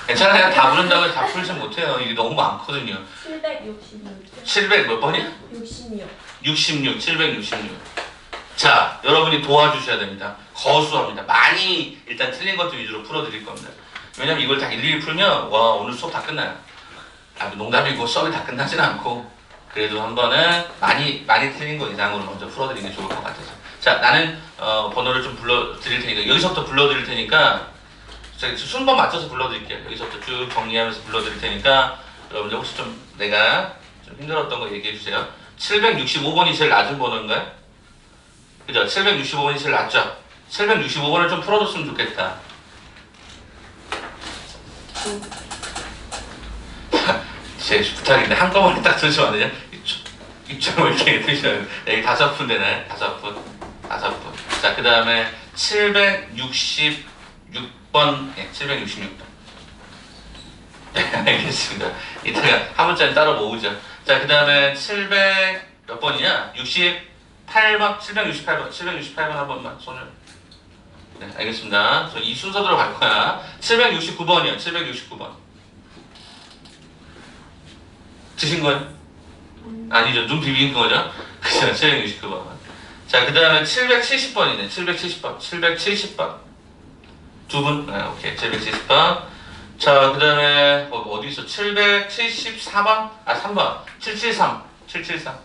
괜찮아요. 다 부른다고 해서 다 풀지 못해요. 이게 너무 많거든요. 766. 700 몇 번이야? 66. 66. 766. 자, 여러분이 도와주셔야 됩니다. 거수합니다. 많이 일단 틀린 것들 위주로 풀어드릴 겁니다. 왜냐면 이걸 다 일일이 풀면 와 오늘 수업 다 끝나요. 아, 농담이고 수업이 다 끝나진 않고 그래도 한 번은 많이 틀린 거 이상으로 먼저 풀어드리는 게 좋을 것 같아서. 자, 나는 번호를 좀 불러드릴 테니까 여기서부터 불러드릴 테니까 제가 순번 맞춰서 불러드릴게요. 여기서부터 쭉 정리하면서 불러드릴 테니까 여러분들 혹시 좀 내가 좀 힘들었던 거 얘기해 주세요. 765번이 제일 낮은 번호인가요? 그죠? 765번이 제일 낮죠? 765번을 좀 풀어줬으면 좋겠다. 제 부탁인데 한꺼번에 딱 들으시면 안 되냐? 이쪽으로 이렇게 드시면 여기 5분 되나요? 5분. 자, 그 다음에 766번. 네, 766번. 네, 알겠습니다. 이따가 한 문자는 따로 모으죠. 자, 그 다음에 700 몇 번이냐? 68번, 768번 한 번만 손을. 네, 알겠습니다. 저 이 순서대로 갈 거야. 769번이요. 769번. 드신 거예요? 아니죠. 눈 비빈 거죠? 그죠? 769번. 자, 그 다음에 770번이네. 770번. 770번. 두 분? 네, 오케이. 770번. 자, 그 다음에, 어디 있어? 774번? 아, 3번. 773. 773.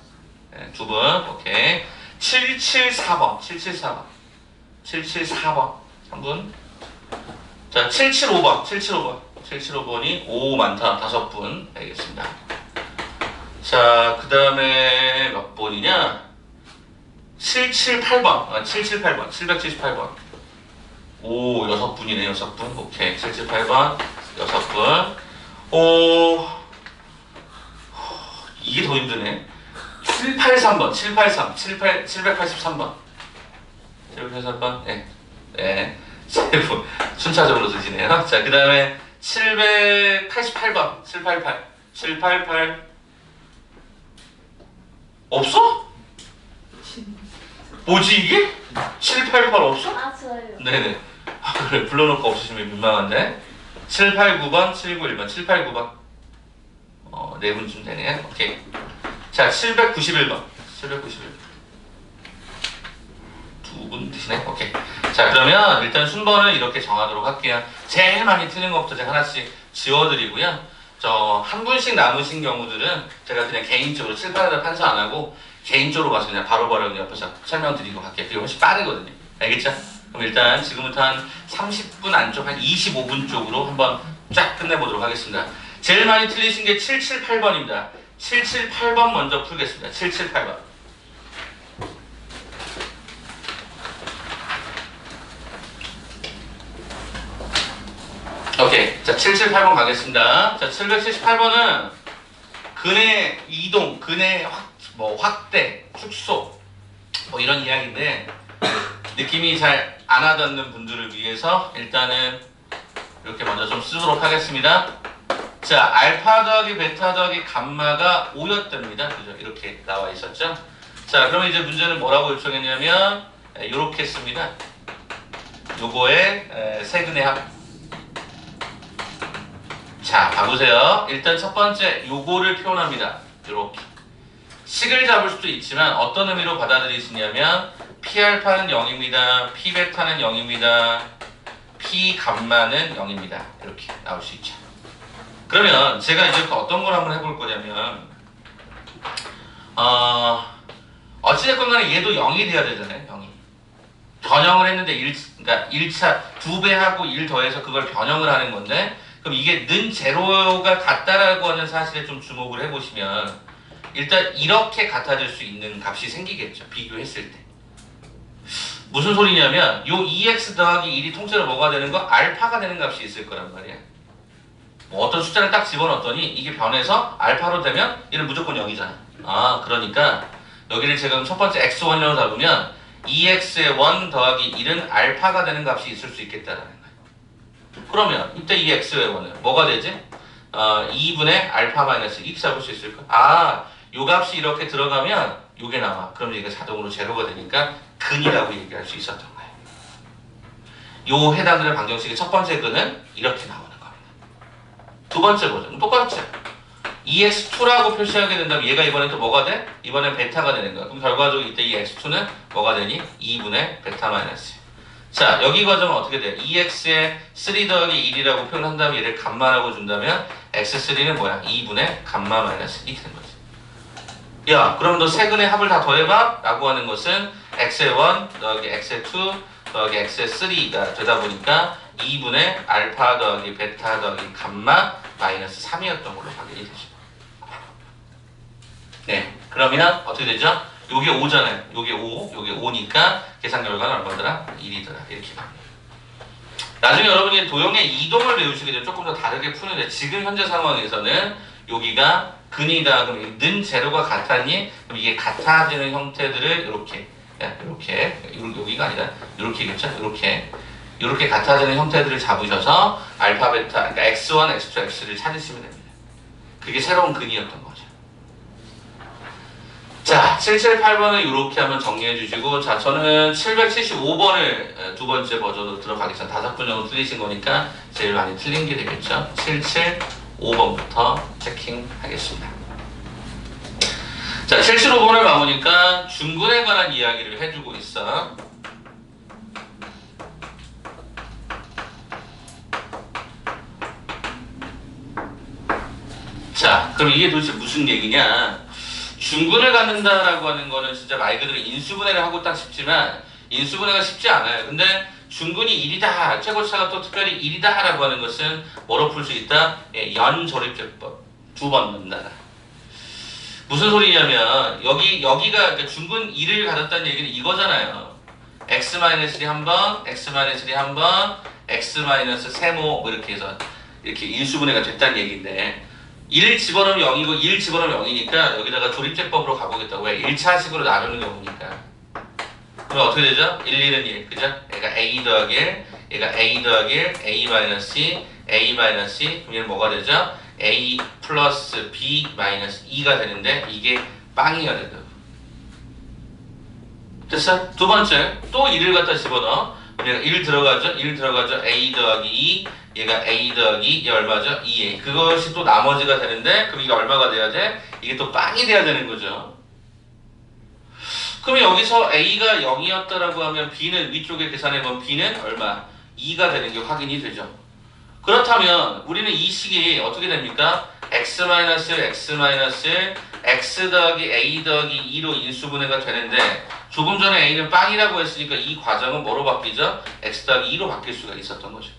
네, 두 분. 오케이. 774번. 774번. 774번. 3분. 자, 775번. 775번. 775번이, 오, 많다. 5분. 알겠습니다. 자, 그 다음에 몇 번이냐? 778번. 778번. 778번. 오, 6분이네, 6분. 오케이. 778번. 6분. 오, 이게 더 힘드네. 783번. 783. 783번. 783번. 네. 네. 순차적으로 드시네요. 자, 그 다음에 788번. 788. 788. 없어? 뭐지 이게? 788 없어? 아 저요. 네네. 아, 그래 불러놓고 없으시면 민망한데. 789번, 791번, 789번. 네 분쯤 되네요. 오케이. 자, 791번, 791번. 두 분 드시네. 오케이. 자, 그러면 일단 순번을 이렇게 정하도록 할게요. 제일 많이 틀린 것부터 제가 하나씩 지워드리고요. 저 한 분씩 남으신 경우들은 제가 그냥 개인적으로 칠판에다 판서 안 하고 개인적으로 가서 그냥 바로바로 그냥 옆에서 설명드리고 갈게요. 그게 훨씬 빠르거든요. 알겠죠? 그럼 일단 지금부터 한 30분 안쪽, 한 25분 쪽으로 한번 쫙 끝내보도록 하겠습니다. 제일 많이 틀리신 게 778번입니다. 778번 먼저 풀겠습니다. 778번. 오케이. 자, 778번 가겠습니다. 자, 778번은 근해 이동, 근해 확대, 축소, 뭐 이런 이야기인데, 느낌이 잘 안 와닿는 분들을 위해서 일단은 이렇게 먼저 좀 쓰도록 하겠습니다. 자, 알파 더하기 베타 더하기 감마가 5였답니다. 그죠? 이렇게 나와 있었죠? 자, 그러면 이제 문제는 뭐라고 요청했냐면, 이렇게 씁니다. 요거의 세근의 합. 자, 봐보세요. 일단 첫 번째 요거를 표현합니다. 이렇게 식을 잡을 수도 있지만 어떤 의미로 받아들이시냐면 P알파는 0입니다. P베타는 0입니다. P감마는 0입니다. 이렇게 나올 수 있죠. 그러면 제가 이제 어떤 걸 한번 해볼 거냐면 어찌됐건 간에 얘도 0이 돼야 되잖아요. 0이. 변형을 했는데 그러니까 1차 2배하고 1 더해서 그걸 변형을 하는 건데 그럼 이게 는 제로가 같다라고 하는 사실에 좀 주목을 해보시면 일단 이렇게 같아질 수 있는 값이 생기겠죠. 비교했을 때. 무슨 소리냐면 요 2x 더하기 1이 통째로 뭐가 되는 거? 알파가 되는 값이 있을 거란 말이야. 뭐 어떤 숫자를 딱 집어넣었더니 이게 변해서 알파로 되면 얘는 무조건 0이잖아. 아, 그러니까 여기를 제가 첫 번째 x1로 잡으면 2x의 1 더하기 1은 알파가 되는 값이 있을 수 있겠다라는 거야. 그러면 이때 이 x의 1은 뭐가 되지? 2분의 알파 마이너스 x 잡을 수 있을까? 아, 요 값이 이렇게 들어가면 요게 나와. 그럼 이게 자동으로 제로가 되니까 근이라고 얘기할 수 있었던 거예요. 요 해당되는 방정식의 첫 번째 근은 이렇게 나오는 겁니다. 두 번째 버전 똑같죠? EX2라고 표시하게 된다면 얘가 이번엔 또 뭐가 돼? 이번엔 베타가 되는 거야. 그럼 결과적으로 이때 이 X2는 뭐가 되니? 2분의 베타 마이너스. 자, 여기 과정은 어떻게 돼요? 2x에 3 더하기 1이라고 표현한 다음에 얘를 감마라고 준다면 x3는 뭐야? 2분의 감마 마이너스 1이 되는 거지. 야, 그럼 너 세근의 합을 다 더해봐? 라고 하는 것은 x의 1 더하기 x의 2 더하기 x의 3가 되다 보니까 2분의 알파 더하기 베타 더하기 감마 마이너스 3이었던 걸로 확인이 되죠. 네, 그러면 어떻게 되죠? 요게 5잖아요. 요게 5, 요게 5니까 계산 결과는 얼마더라? 1이더라. 이렇게 갑니다. 나중에 여러분이 도형의 이동을 배우시게 되면 조금 더 다르게 푸는데 지금 현재 상황에서는 여기가 근이다. 그럼 는 제로가 같았니? 그럼 이게 같아지는 형태들을 이렇게 여기가 아니라 이렇게겠죠? 이렇게 같아지는 형태들을 잡으셔서 알파 베타 그러니까 x1, x2, x를 찾으시면 됩니다. 그게 새로운 근이었던 거죠. 자, 778번은 이렇게 한번 정리해 주시고, 자, 저는 775번을 두 번째 버전으로 들어가기 전 5분 정도 틀리신 거니까 제일 많이 틀린 게 되겠죠. 775번부터 체킹하겠습니다. 자, 775번을 봐보니까 중근에 관한 이야기를 해주고 있어. 자, 그럼 이게 도대체 무슨 얘기냐? 중근을 갖는다라고 하는 거는 진짜 말 그대로 인수분해를 하고 딱 싶지만 인수분해가 쉽지 않아요. 근데 중근이 1이다, 최고차가 또 특별히 1이다 라고 하는 것은 뭐로 풀 수 있다? 예, 연조립제법. 2번 넣는다. 무슨 소리냐면 여기가 그러니까 중근 1을 가졌다는 얘기는 이거잖아요. x-3 한번, x-3 한번, x-3모 뭐 이렇게 해서 이렇게 인수분해가 됐다는 얘기인데 1 집어넣으면 0이고 1 집어넣으면 0이니까 여기다가 조립제법으로 가보겠다고. 왜? 1차식으로 나누는 경우니까. 그럼 어떻게 되죠? 1, 1은 1, 그죠? 얘가 a 더하기 1, 얘가 a 더하기 1, a 마이너스 2, a 마이너스 2, 그럼 얘는 뭐가 되죠? a 플러스 b 마이너스 2가 되는데 이게 빵이어야 된다고. 됐어? 두 번째, 또 1을 갖다 집어넣어. 얘가 1 들어가죠? 1 들어가죠? a 더하기 2, 얘가 a 더하기 얘 얼마죠? 2a. 그것이 또 나머지가 되는데 그럼 이게 얼마가 돼야 돼? 이게 또 빵이 돼야 되는 거죠. 그러면 여기서 a가 0이었다라고 하면 b는 위쪽에 계산해보면 b는 얼마? 2가 되는 게 확인이 되죠. 그렇다면 우리는 이 식이 어떻게 됩니까? x 더하기 a 더하기 2로 인수분해가 되는데 조금 전에 a는 빵이라고 했으니까 이 과정은 뭐로 바뀌죠? x 더하기 2로 바뀔 수가 있었던 거죠.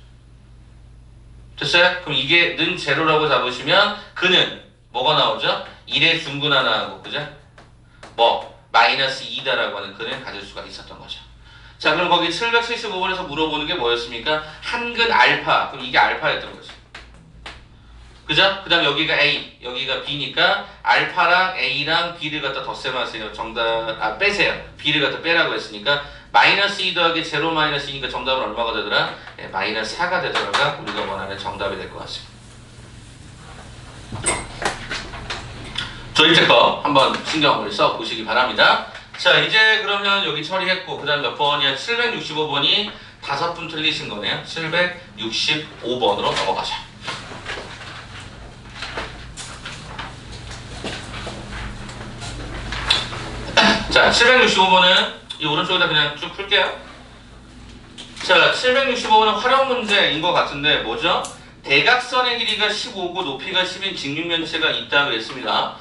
됐어요? 그럼 이게 는 제로라고 잡으시면 그는 뭐가 나오죠? 1의 중근 하나 하고 그죠? 뭐 마이너스 2다라고 하는 그는 가질 수가 있었던 거죠. 자, 그럼 거기 775번에서 물어보는 게 뭐였습니까? 한근 알파. 그럼 이게 알파였던 거죠. 그죠? 그 다음 여기가 A, 여기가 B니까 알파랑 A랑 B를 갖다 덧셈하세요. 정답, 빼세요. B를 갖다 빼라고 했으니까 마이너스 2 더하기 제로 마이너스 2니까 정답은 얼마가 되더라? 네, 마이너스 4가 되더라가 우리가 원하는 정답이 될 것 같습니다. 조립제법 한번 신경을 써 보시기 바랍니다. 자, 이제 그러면 여기 처리했고 그 다음 몇 번이야? 765번이 5분 틀리신 거네요. 765번으로 넘어가자. 자, 765번은 이 오른쪽에다 그냥 쭉 풀게요. 자, 765번은 활용 문제인 것 같은데 뭐죠? 대각선의 길이가 15고 높이가 10인 직육면체가 있다고 했습니다.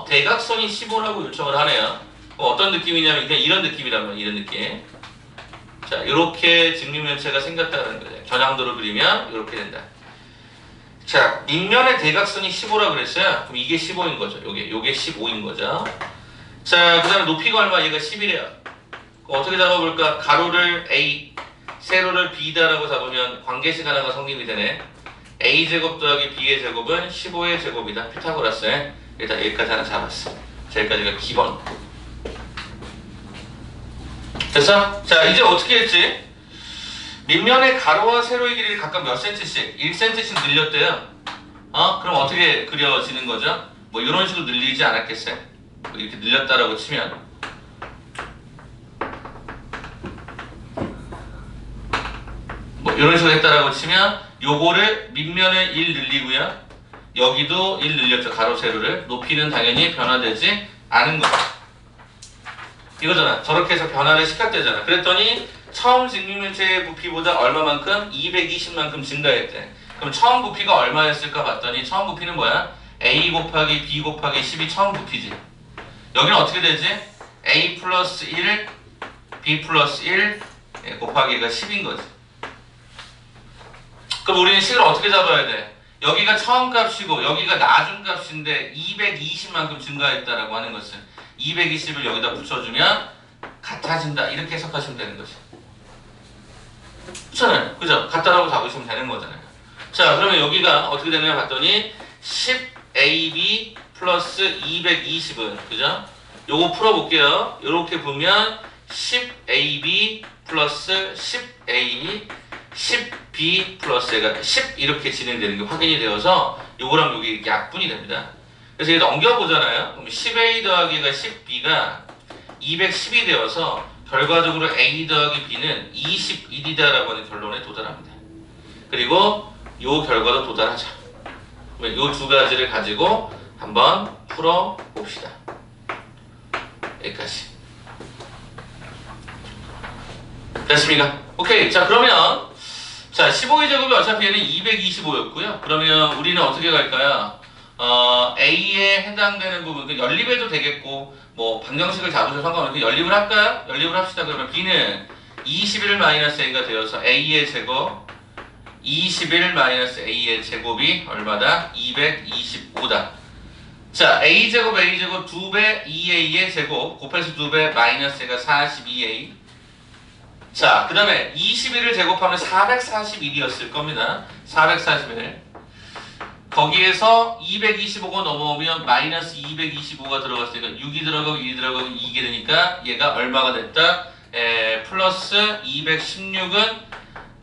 대각선이 15라고 요청을 하네요. 어떤 느낌이냐면 그냥 이런 느낌이란 말이에요. 이런 느낌. 자, 이렇게 직육면체가 생겼다는 거예요. 겨냥도로 그리면 이렇게 된다. 자, 밑면의 대각선이 15라고 그랬어요. 그럼 이게 15인 거죠. 요게 15인 거죠. 자, 그 다음에 높이가 얼마? 얘가 10이래요. 어떻게 잡아볼까? 가로를 A, 세로를 B다라고 잡으면 관계식 하나가 성립이 되네. A제곱 더하기 B의 제곱은 15의 제곱이다. 피타고라스에 일단 여기까지 하나 잡았어. 자, 여기까지가 기본. 됐어? 자, 이제 어떻게 했지? 밑면의 가로와 세로의 길이를 각각 몇 cm씩? 1cm씩 늘렸대요. 그럼 어떻게 그려지는 거죠? 뭐 이런 식으로 늘리지 않았겠어요? 이렇게 늘렸다라고 치면 뭐 이런 식으로 했다라고 치면 요거를 밑면에 1 늘리고요. 여기도 1 늘렸죠. 가로 세로를. 높이는 당연히 변화되지 않은 거죠. 이거잖아. 저렇게 해서 변화를 시켰대잖아. 그랬더니 처음 직육면체의 부피보다 얼마만큼? 220만큼 증가했대. 그럼 처음 부피가 얼마였을까 봤더니 처음 부피는 뭐야? A 곱하기 B 곱하기 10이 처음 부피지. 여기는 어떻게 되지? A 플러스 1, B 플러스 1 곱하기가 10인 거지. 그럼 우리는 식을 어떻게 잡아야 돼? 여기가 처음 값이고 여기가 나중 값인데 220만큼 증가했다라고 하는 것은 220을 여기다 붙여주면 같아진다. 이렇게 해석하시면 되는 거지. 그렇잖아요. 그죠? 같다라고 잡으시면 되는 거잖아요. 자, 그러면 여기가 어떻게 되냐 봤더니 10AB 플러스 220은 그죠? 요거 풀어볼게요. 요렇게 보면 10AB 플러스 10A 10B 플러스 얘가 10 이렇게 진행되는 게 확인이 되어서 요거랑 요게 이렇게 약분이 됩니다. 그래서 이게 넘겨보잖아요. 그럼 10A 더하기가 10B가 210이 되어서 결과적으로 A 더하기 B는 21이다라고 하는 결론에 도달합니다. 그리고 요 결과도 도달하죠. 요 두 가지를 가지고 한번 풀어봅시다. 여기까지. 됐습니까? 오케이. 자, 그러면 자, 15의 제곱이 어차피 얘는 225였고요. 그러면 우리는 어떻게 갈까요? A에 해당되는 부분, 그 연립해도 되겠고, 뭐 방정식을 잡으셔도 상관없는데 연립을 할까요? 연립을 합시다. 그러면 B는 21 마이너스 A가 되어서 A의 제곱 21 마이너스 A의 제곱이 얼마다? 225다. 자, A제곱 A제곱 2배 2A의 제곱 곱해서 2배 마이너스 A가 42A. 자, 그 다음에 21을 제곱하면 441이었을 겁니다. 441. 거기에서 225가 넘어오면 마이너스 225가 들어갔으니까 6이 들어가고 1이 들어가고 2게 되니까 얘가 얼마가 됐다? 플러스 216은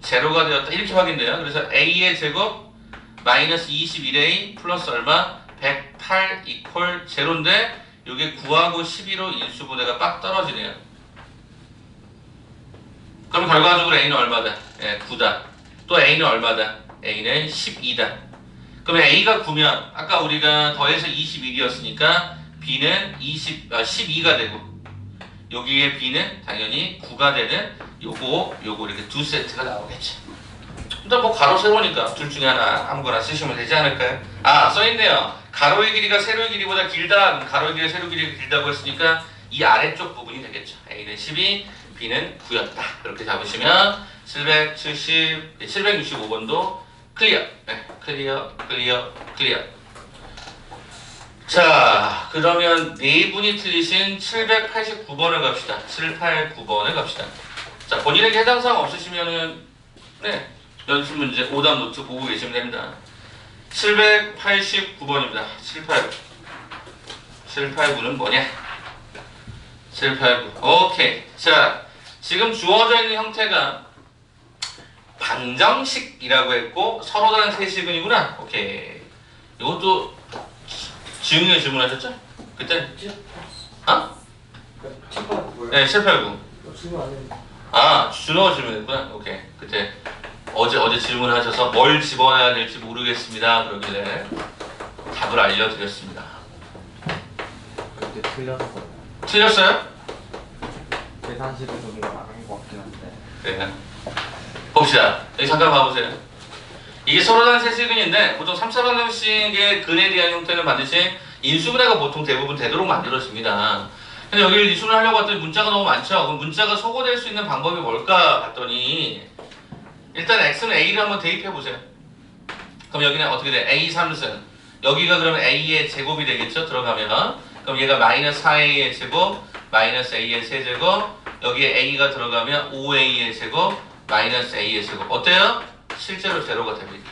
제로가 되었다. 이렇게 확인돼요. 그래서 A의 제곱 마이너스 21A 플러스 얼마? 108 이퀄 제로인데 이게 9하고 12로 인수분해가 빡 떨어지네요. 그럼 결과적으로 A는 얼마다? 9다. 또 A는 얼마다? A는 12다. 그러면 A가 9면 아까 우리가 더해서 21이었으니까 B는 12가 되고 여기에 B는 당연히 9가 되는 요거 이렇게 두 세트가 나오겠죠. 일단 뭐 가로 세로니까 둘 중에 하나 아무거나 쓰시면 되지 않을까요? 아, 써있네요. 가로의 길이가 세로의 길이보다 길다. 가로의 길이가 세로의 길이가 길다고 했으니까 이 아래쪽 부분이 되겠죠. A는 12, B는 9였다. 이렇게 잡으시면 765번도 클리어. 네, 클리어. 자, 그러면 네 분이 틀리신 789번을 갑시다. 789번을 갑시다. 자, 본인에게 해당 사항 없으시면은 네, 연습 문제 오답 노트 보고 계시면 됩니다. 789번입니다. 789는 뭐냐? 789. 오케이. 자, 지금 주어져 있는 형태가 방정식이라고 했고 서로 다른 세시근이구나. 오케이. 이것도 지웅이가 질문하셨죠? 그때? 어? 네, 789. 질문 안 했는데. 아, 준호가 질문했구나. 오케이. 그때 어제 질문하셔서 뭘 집어야 될지 모르겠습니다. 그러길래 답을 알려드렸습니다. 그때 틀렸어요. 틀렸어요? 계산식을 저기가 나간 것 같긴 한데. 네. 봅시다. 여기 잠깐 봐보세요. 이게 서로 다른 세시근인데 보통 3차 방정식의 근에 대한 형태는 반드시 인수분해가 보통 대부분 되도록 만들어집니다. 근데 여기를 인수분해 하려고 했더니 문자가 너무 많죠. 그럼 문자가 소거될 수 있는 방법이 뭘까 봤더니 일단 x는 a를 한번 대입해 보세요. 그럼 여기는 어떻게 돼? a 3승. 여기가 그러면 a의 제곱이 되겠죠? 들어가면. 그럼 얘가 마이너스 4a의 제곱, 마이너스 a의 세제곱. 여기에 a가 들어가면 5a의 제곱, 마이너스 a의 제곱. 어때요? 실제로 제로가 됩니다.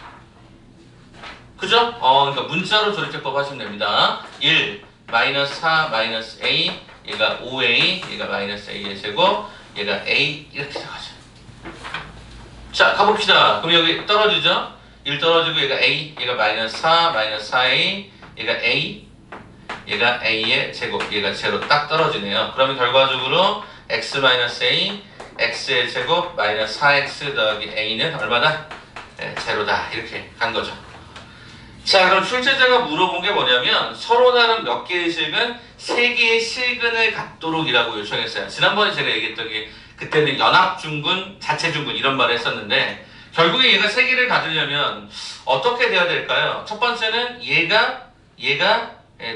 그죠? 그러니까 문자로 조립제법 하시면 됩니다. 1, 마이너스 4, 마이너스 a, 얘가 5a, 얘가 마이너스 a의 제곱, 얘가 a 이렇게 들어가죠. 자, 가봅시다. 그럼 여기 떨어지죠? 1 떨어지고 얘가 a, 얘가 마이너스 4, 마이너스 4a, 얘가 a, 얘가 a의 제곱, 얘가 제로 딱 떨어지네요. 그러면 결과적으로 x 마이너스 a, x의 제곱 마이너스 4x 더하기 a는 얼마다? 네, 제로다. 이렇게 간 거죠. 자, 그럼 출제자가 물어본 게 뭐냐면 서로 다른 몇 개의 실근? 3개의 실근을 갖도록이라고 요청했어요. 지난번에 제가 얘기했던 게 그때는 연합중군, 자체중군 이런 말을 했었는데 결국에 얘가 세 개를 가지려면 어떻게 돼야 될까요? 첫 번째는 얘가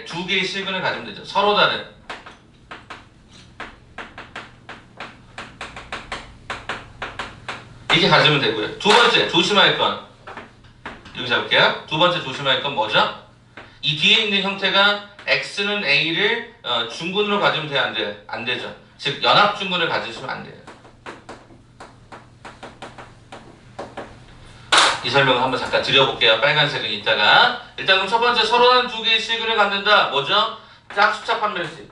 두 개의 실근을 가지면 되죠. 서로 다른. 이렇게 가지면 되고요. 두 번째 조심할 건 여기 잡을게요. 두 번째 조심할 건 뭐죠? 이 뒤에 있는 형태가 x는 a를 중군으로 가지면 돼요? 안 돼요? 안 되죠. 즉 연합중군을 가지시면 안 돼요. 이 설명을 한번 잠깐 드려볼게요. 빨간색은 이따가. 일단 그럼 첫 번째 서로 다른 두 개의 실근을 갖는다. 뭐죠? 짝수차 판별식.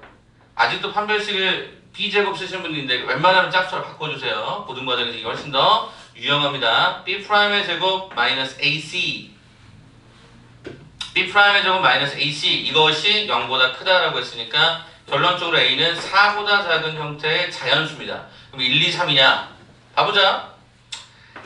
아직도 판별식을 b제곱 쓰시는 분인데 웬만하면 짝수로 바꿔주세요. 고등과정에서 이게 훨씬 더 유용합니다. b'의 제곱 마이너스 ac b'의 제곱 마이너스 ac 이것이 0보다 크다라고 했으니까 결론적으로 a는 4보다 작은 형태의 자연수입니다. 그럼 1, 2, 3이냐? 봐보자.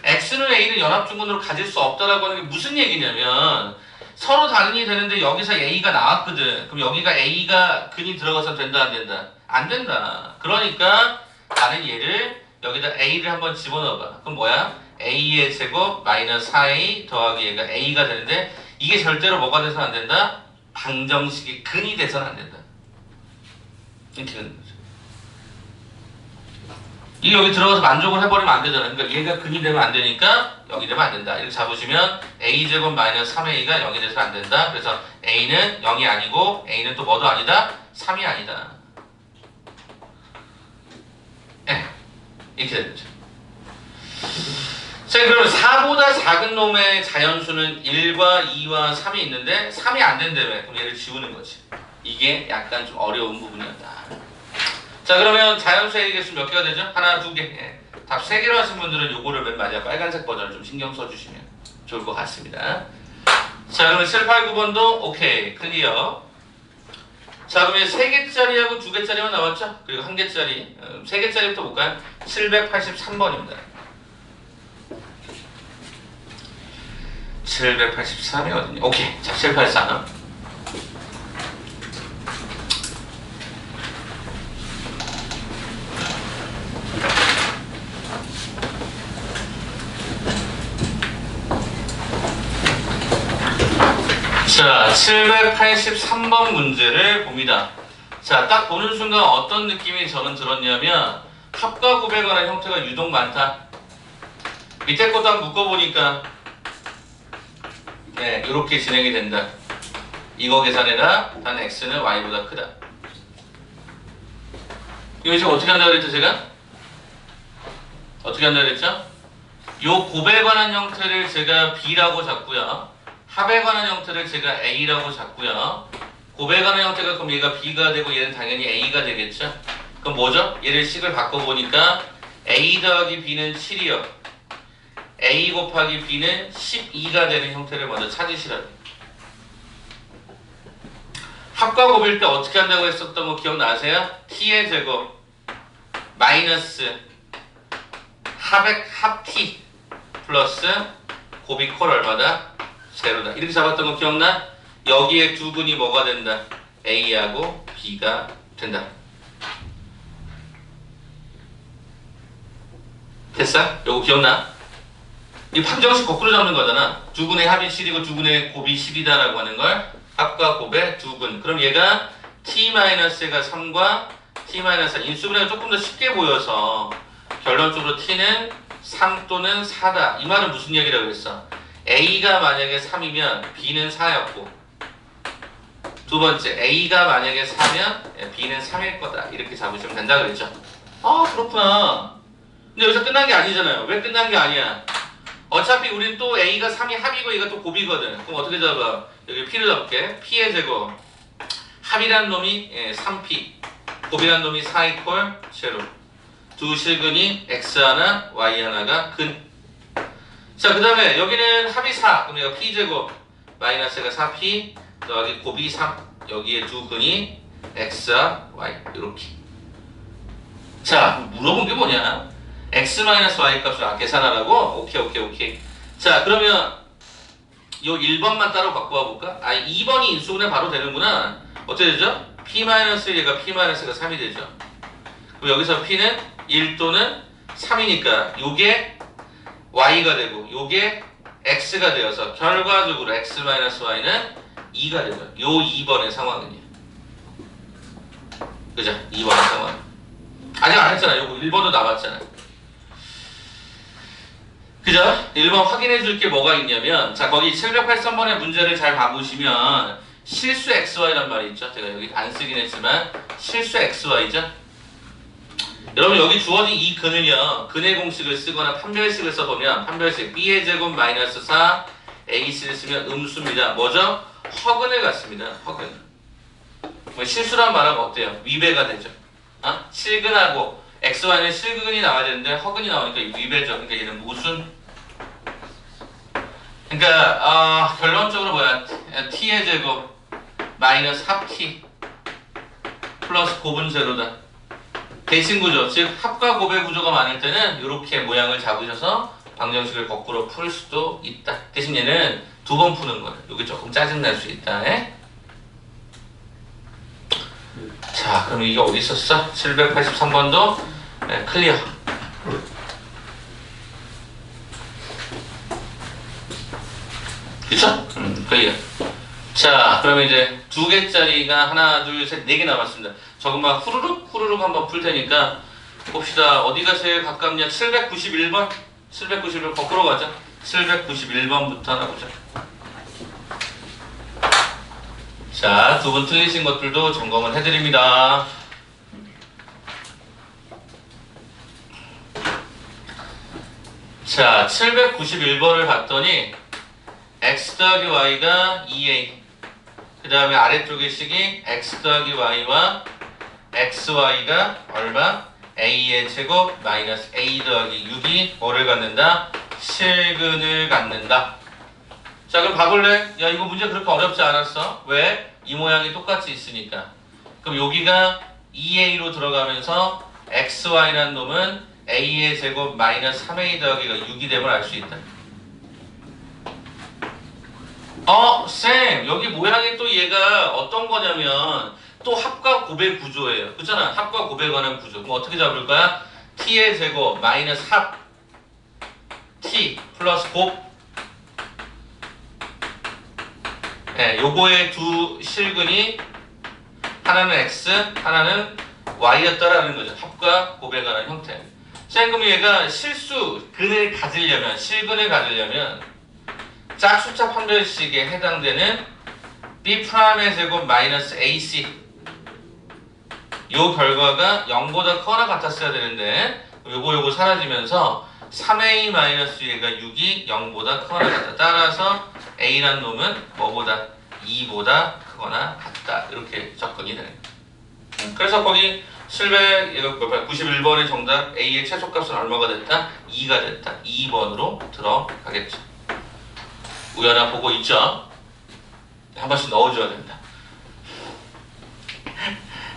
x는 a는 연합중군으로 가질 수 없다라고 하는 게 무슨 얘기냐면 서로 다른이 되는데 여기서 a가 나왔거든. 그럼 여기가 a가 근이 들어가서 된다 안 된다? 안 된다. 그러니까 나는 얘를 여기다 a를 한번 집어넣어봐. 그럼 뭐야? a의 제곱 마이너스 4a 더하기 얘가 a가 되는데 이게 절대로 뭐가 돼서는 안 된다? 방정식이 근이 돼서는 안 된다. 이렇게 되는 거죠. 이게 여기 들어가서 만족을 해버리면 안 되잖아요. 그러니까 얘가 근이 되면 안 되니까 여기 되면 안 된다. 이렇게 잡으시면 a제곱 마이너스 3a가 0이 돼서 안 된다. 그래서 a는 0이 아니고 a는 또 뭐도 아니다? 3이 아니다. 이렇게 되는 거죠. 자, 그럼 4보다 작은 놈의 자연수는 1과 2와 3이 있는데 3이 안 된다며. 그럼 얘를 지우는 거지. 이게 약간 좀 어려운 부분이었다. 자, 그러면 자연수의 개수 몇 개가 되죠? 하나, 두 개. 답 3개로 하신 분들은 요거를 맨 마지막 빨간색 버전을 좀 신경 써주시면 좋을 것 같습니다. 자, 그러면 7, 8, 9번도 오케이. 클리어. 자, 그러면 3개짜리하고 2개짜리만 나왔죠? 그리고 1개짜리. 3개짜리부터 볼까요? 783번입니다. 783이 어딨니? 오케이. 자, 783. 자, 783번 문제를 봅니다. 자, 딱 보는 순간 어떤 느낌이 저는 들었냐면 합과 곱에 관한 형태가 유독 많다. 밑에 것도 한번 묶어보니까 네, 이렇게 진행이 된다. 이거 계산해라. 단 x는 y보다 크다. 이거 지금 어떻게 한다고 그랬죠, 제가? 어떻게 한다고 그랬죠? 요 곱에 관한 형태를 제가 b라고 잡고요. 합에 관한 형태를 제가 a라고 잡고요. 곱에 관한 형태가 그럼 얘가 b가 되고 얘는 당연히 a가 되겠죠? 그럼 뭐죠? 얘를 식을 바꿔보니까 a 더하기 b는 7이요. a 곱하기 b는 12가 되는 형태를 먼저 찾으시라고. 합과 곱일 때 어떻게 한다고 했었던 거 기억나세요? t의 제곱 마이너스 합 t 플러스 곱이 콜 얼마다? 제로다. 이렇게 잡았던 거 기억나? 여기에 두 근이 뭐가 된다? A하고 B가 된다. 됐어? 요거 기억나? 이 방정식 거꾸로 잡는 거잖아. 두 근의 합이 7이고 두 근의 곱이 10이다라고 하는 걸 합과 곱의 두 근. 그럼 얘가 t-가 3과 t-4 인수분해가 조금 더 쉽게 보여서 결론적으로 t는 3 또는 4다. 이 말은 무슨 얘기라고 했어? A가 만약에 3이면 B는 4였고 두 번째 A가 만약에 4면 B는 3일 거다. 이렇게 잡으시면 된다 그랬죠. 아, 그렇구나. 근데 여기서 끝난 게 아니잖아요. 왜 끝난 게 아니야? 어차피 우린 또 A가 3이 합이고 얘가 또 곱이거든. 그럼 어떻게 잡아? 여기 P를 잡을게. P의 제곱 합이란 놈이 3P 곱이란 놈이 4 이퀄 제로. 두 실근이 X 하나 Y 하나가 근. 자, 그 다음에 여기는 합이 4. 그럼 여기가 P제곱 마이너스가 4P 더하기 곱이 3. 여기에 두 근이 X와 Y 이렇게. 자, 물어본 게 뭐냐? X 마이너스 Y 값을 계산하라고? 오케이. 자, 그러면 요 1번만 따로 갖고 와볼까? 2번이 인수분해 바로 되는구나. 어떻게 되죠? P 마이너스 얘가 P 마이너스가 3이 되죠. 그럼 여기서 P는 1 또는 3이니까 요게 y가 되고 요게 x가 되어서 결과적으로 x-y는 2가 되죠. 요 2번의 상황은요. 그죠? 2번의 상황. 아직 안 했잖아요. 요거 1번도 남았잖아요. 그죠? 1번 확인해 줄 게 뭐가 있냐면, 자, 거기 783번의 문제를 잘 봐보시면, 실수 xy란 말이 있죠. 제가 여기 안 쓰긴 했지만, 실수 xy죠. 여러분, 여기 주어진 이 근은요, 근의 공식을 쓰거나 판별식을 써보면, 판별식 b의 제곱 마이너스 4, ac를 쓰면 음수입니다. 뭐죠? 허근을 갖습니다. 허근. 뭐 실수란 말은 어때요? 위배가 되죠. 실근하고 xy는 실근이 나와야 되는데 허근이 나오니까 위배죠. 그러니까 얘는 모순. 그러니까 결론적으로 뭐야? t의 제곱 마이너스 합 t 플러스 곱은 제로다. 대칭 구조, 즉 합과 곱의 구조가 많을 때는 이렇게 모양을 잡으셔서 방정식을 거꾸로 풀 수도 있다. 대신 얘는 2번 푸는 거예요. 여기 조금 짜증날 수 있다. 자, 그럼 이게 어디 있었어? 783번도 클리어. 그쵸? 클리어. 자, 그러면 이제 2개짜리가 하나, 둘, 셋, 4개 남았습니다. 저것만 후루룩 한번 풀 테니까 봅시다. 어디가 제일 가깝냐? 791번? 791번 거꾸로 가자. 791번부터 하나 보자. 자, 2분 틀리신 것들도 점검을 해드립니다. 자, 791번을 봤더니 x 더하기 y가 2a, 그 다음에 아래쪽의 식이 x 더하기 y와 xy가 얼마? a의 제곱 마이너스 a 더하기 6이 뭐를 갖는다? 실근을 갖는다. 자, 그럼 봐볼래? 야, 이거 문제 그렇게 어렵지 않았어. 왜? 이 모양이 똑같이 있으니까. 그럼 여기가 2a로 들어가면서 xy라는 놈은 a의 제곱 마이너스 3a 더하기가 6이 됨을 알 수 있다. 쌤, 여기 모양이 또 얘가 어떤 거냐면 또 합과 곱의 구조예요. 그렇잖아. 합과 곱에 관한 구조. 그럼 어떻게 잡을 거야? t의 제곱 마이너스 합 t 플러스 곱. 네, 요거의 두 실근이 하나는 x, 하나는 y였다라는 거죠. 합과 곱에 관한 형태. 자, 그럼 얘가 근을 가지려면, 실근을 가지려면 짝수차 판별식에 해당되는 b'의 제곱 마이너스 ac, 요 결과가 0보다 커나 같았어야 되는데 요거 사라지면서 3a 마이너스 얘가 6이 0보다 크거나 같다. 따라서 a란 놈은 뭐보다? 2보다 크거나 같다. 이렇게 접근이 되는 거예요. 그래서 거기 791번의 정답 a의 최소값은 얼마가 됐다? 2가 됐다. 2번으로 들어가겠죠. 우연아 보고 있죠? 한 번씩 넣어줘야 된다.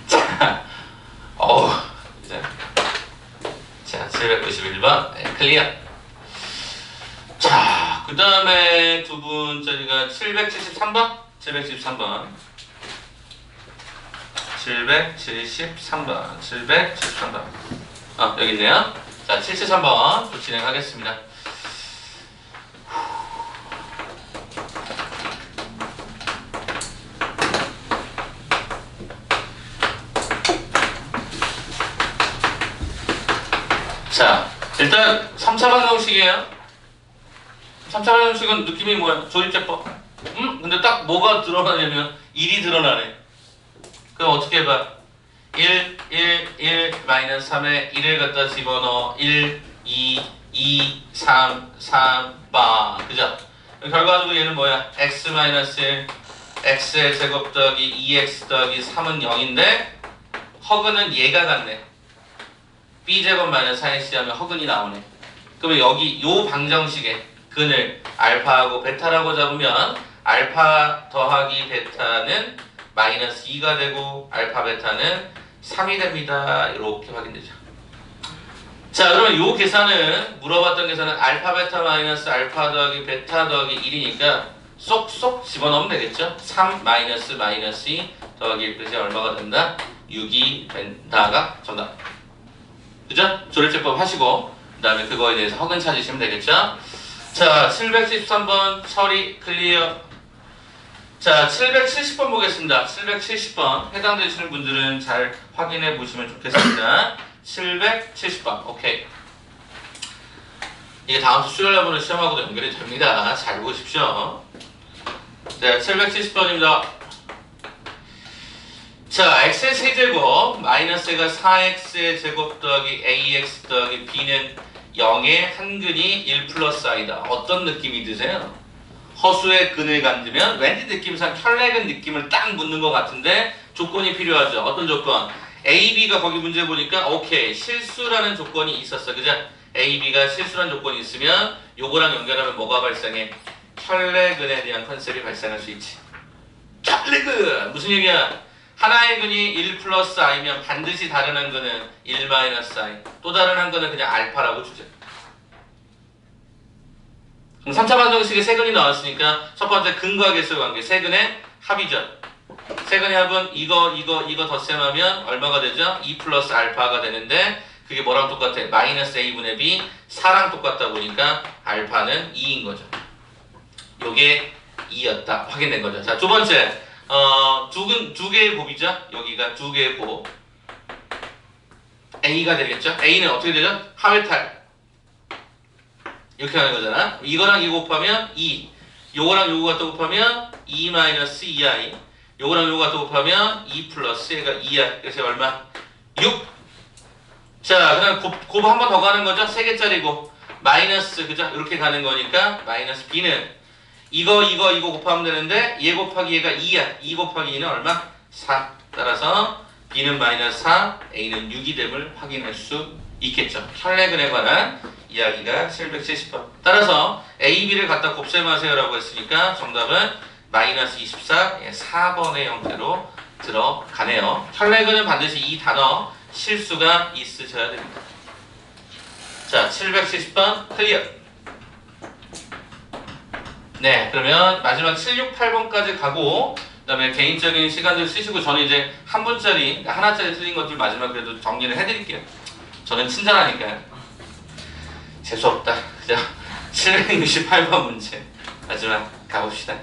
자, 이제 자, 791번 클리어. 자, 그 다음에 두 분짜리가 773번? 773번. 773번. 여기 있네요. 자, 773번 또 진행하겠습니다. 자, 일단 3차 방정식이에요. 3차 방정식은 느낌이 뭐야? 조립제법. 근데 딱 뭐가 드러나냐면 1이 드러나네. 그럼 어떻게 해봐? 1, 마이너스 3에 1을 갖다 집어넣어. 1, 2, 3, 빠. 그죠? 결과적으로 얘는 뭐야? x 마이너스 1, x의 제곱 더하기 2x 더하기 3은 0인데 허근은 얘가 같네. b제곱 마이너스 4ac 하면 허근이 나오네. 그러면 여기 요 방정식에 근을 알파하고 베타라고 잡으면 알파 더하기 베타는 마이너스 2가 되고 알파 베타는 3이 됩니다. 이렇게 확인되죠. 자, 그러면 요 계산은 물어봤던 계산은 알파 베타 마이너스 알파 더하기 베타 더하기 1이니까 쏙쏙 집어넣으면 되겠죠. 3 마이너스 2 더하기 1 그래서 얼마가 된다? 6이 된다가 정답. 그죠? 조립제법 하시고 그 다음에 그거에 대해서 허근 찾으시면 되겠죠? 자, 773번 처리 클리어. 자, 770번 보겠습니다. 770번 해당되시는 분들은 잘 확인해 보시면 좋겠습니다. 770번 오케이. 이게 다음 주 수요일 날 보는 시험하고도 연결이 됩니다. 잘 보십시오. 자, 770번입니다. 자, x의 세제곱 마이너스 가 4x의 제곱 더하기 ax 더하기 b는 0의 한근이 1 플러스 i다. 어떤 느낌이 드세요? 허수의 근을 간다면 왠지 느낌상 혈내근 느낌을 딱 묻는 것 같은데 조건이 필요하죠. 어떤 조건? a, b가 거기 문제 보니까 오케이 실수라는 조건이 있었어. 그죠? a, b가 실수라는 조건이 있으면 요거랑 연결하면 뭐가 발생해? 혈내근에 대한 컨셉이 발생할 수 있지. 혈내근! 무슨 얘기야? 하나의 근이 1 플러스 i면 반드시 다른 한 근은 1 마이너스 i. 또 다른 한 근은 그냥 알파라고 주죠. 그럼 3차 방정식에 세 근이 나왔으니까 첫 번째 근과 개수의 관계, 세 근의 합이죠. 세 근의 합은 이거 덧셈하면 얼마가 되죠? 2 플러스 알파가 되는데 그게 뭐랑 똑같아? 마이너스 a분의 b 4랑 똑같다 보니까 알파는 2인 거죠. 요게 2였다. 확인된 거죠. 자, 두 번째 두 개의 곱이죠. 여기가 두 개의 곱 a가 되겠죠. a는 어떻게 되죠? 하회탈 이렇게 하는 거잖아. 이거랑 이거 곱하면 2 요거랑 요거 갖다 곱하면 2 마이너스 2i 요거랑 요거 갖다 곱하면 2 플러스 얘가 2i 그래서 얼마? 6. 자, 그 다음 곱 한 번 더 가는 거죠. 3개짜리 곱 마이너스 그죠? 이렇게 가는 거니까 마이너스 b는 이거 곱하면 되는데 얘 곱하기 얘가 2야. 2 곱하기 2는 얼마? 4. 따라서 b는 마이너스 4, a는 6이 됨을 확인할 수 있겠죠. 혈내근에 관한 이야기가 770번. 따라서 a, b를 갖다 곱셈하세요 라고 했으니까 정답은 마이너스 24, 4번의 형태로 들어가네요. 혈내근은 반드시 이 단어 실수가 있으셔야 됩니다. 자, 770번 클리어. 네, 그러면 마지막 768번까지 가고 그 다음에 개인적인 시간들 쓰시고 저는 이제 한 분짜리, 하나짜리 틀린 것들 마지막 그래도 정리를 해드릴게요. 저는 친절하니까요. 재수없다. 그죠? 768번 문제 마지막 가봅시다.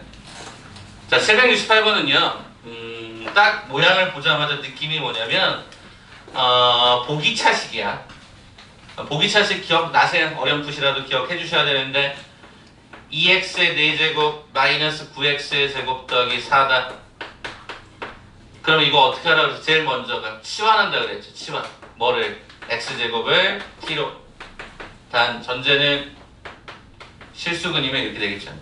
자, 768번은요 딱 모양을 보자마자 느낌이 뭐냐면 보기차식이야. 보기차식 기억나세요? 어렴풋이라도 기억해 주셔야 되는데 2x의 4제곱 마이너스 9x의 제곱 더하기 4다. 그럼 이거 어떻게 하라고 그랬어? 제일 먼저가 치환한다 그랬죠. 치환. 뭐를? x제곱을 t로. 단 전제는 실수근이면 이렇게 되겠죠.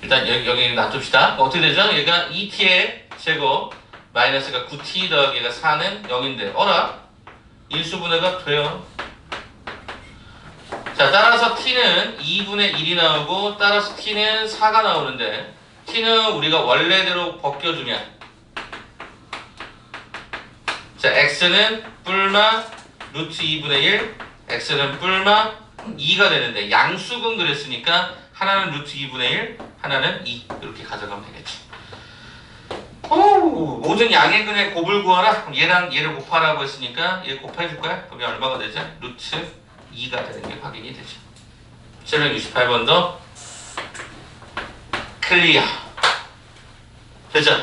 일단 여기 놔둡시다. 어떻게 되죠? 얘가 2t의 제곱 마이너스가 9t 더하기가 4는 0인데 어라? 일수분해가 돼요. 자, 따라서 t는 2분의 1이 나오고 따라서 t는 4가 나오는데 t는 우리가 원래대로 벗겨주면 자, x는 뿔마 루트 2분의 1 x는 뿔마 2가 되는데 양수근 그랬으니까 하나는 루트 2분의 1 하나는 2 이렇게 가져가면 되겠죠. 모든 양의 근의 곱을 구하라. 그럼 얘랑 얘를 곱하라고 했으니까 얘 곱해줄 거야? 그러면 얼마가 되죠? 루트 2가 되는 게 확인이 되죠. 768번도 클리어. 되죠?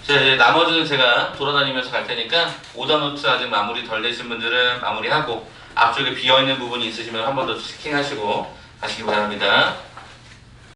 이제 나머지는 제가 돌아다니면서 갈 테니까 오더노트 아직 마무리 덜 되신 분들은 마무리하고 앞쪽에 비어있는 부분이 있으시면 한 번 더 체킹하시고 가시기 바랍니다.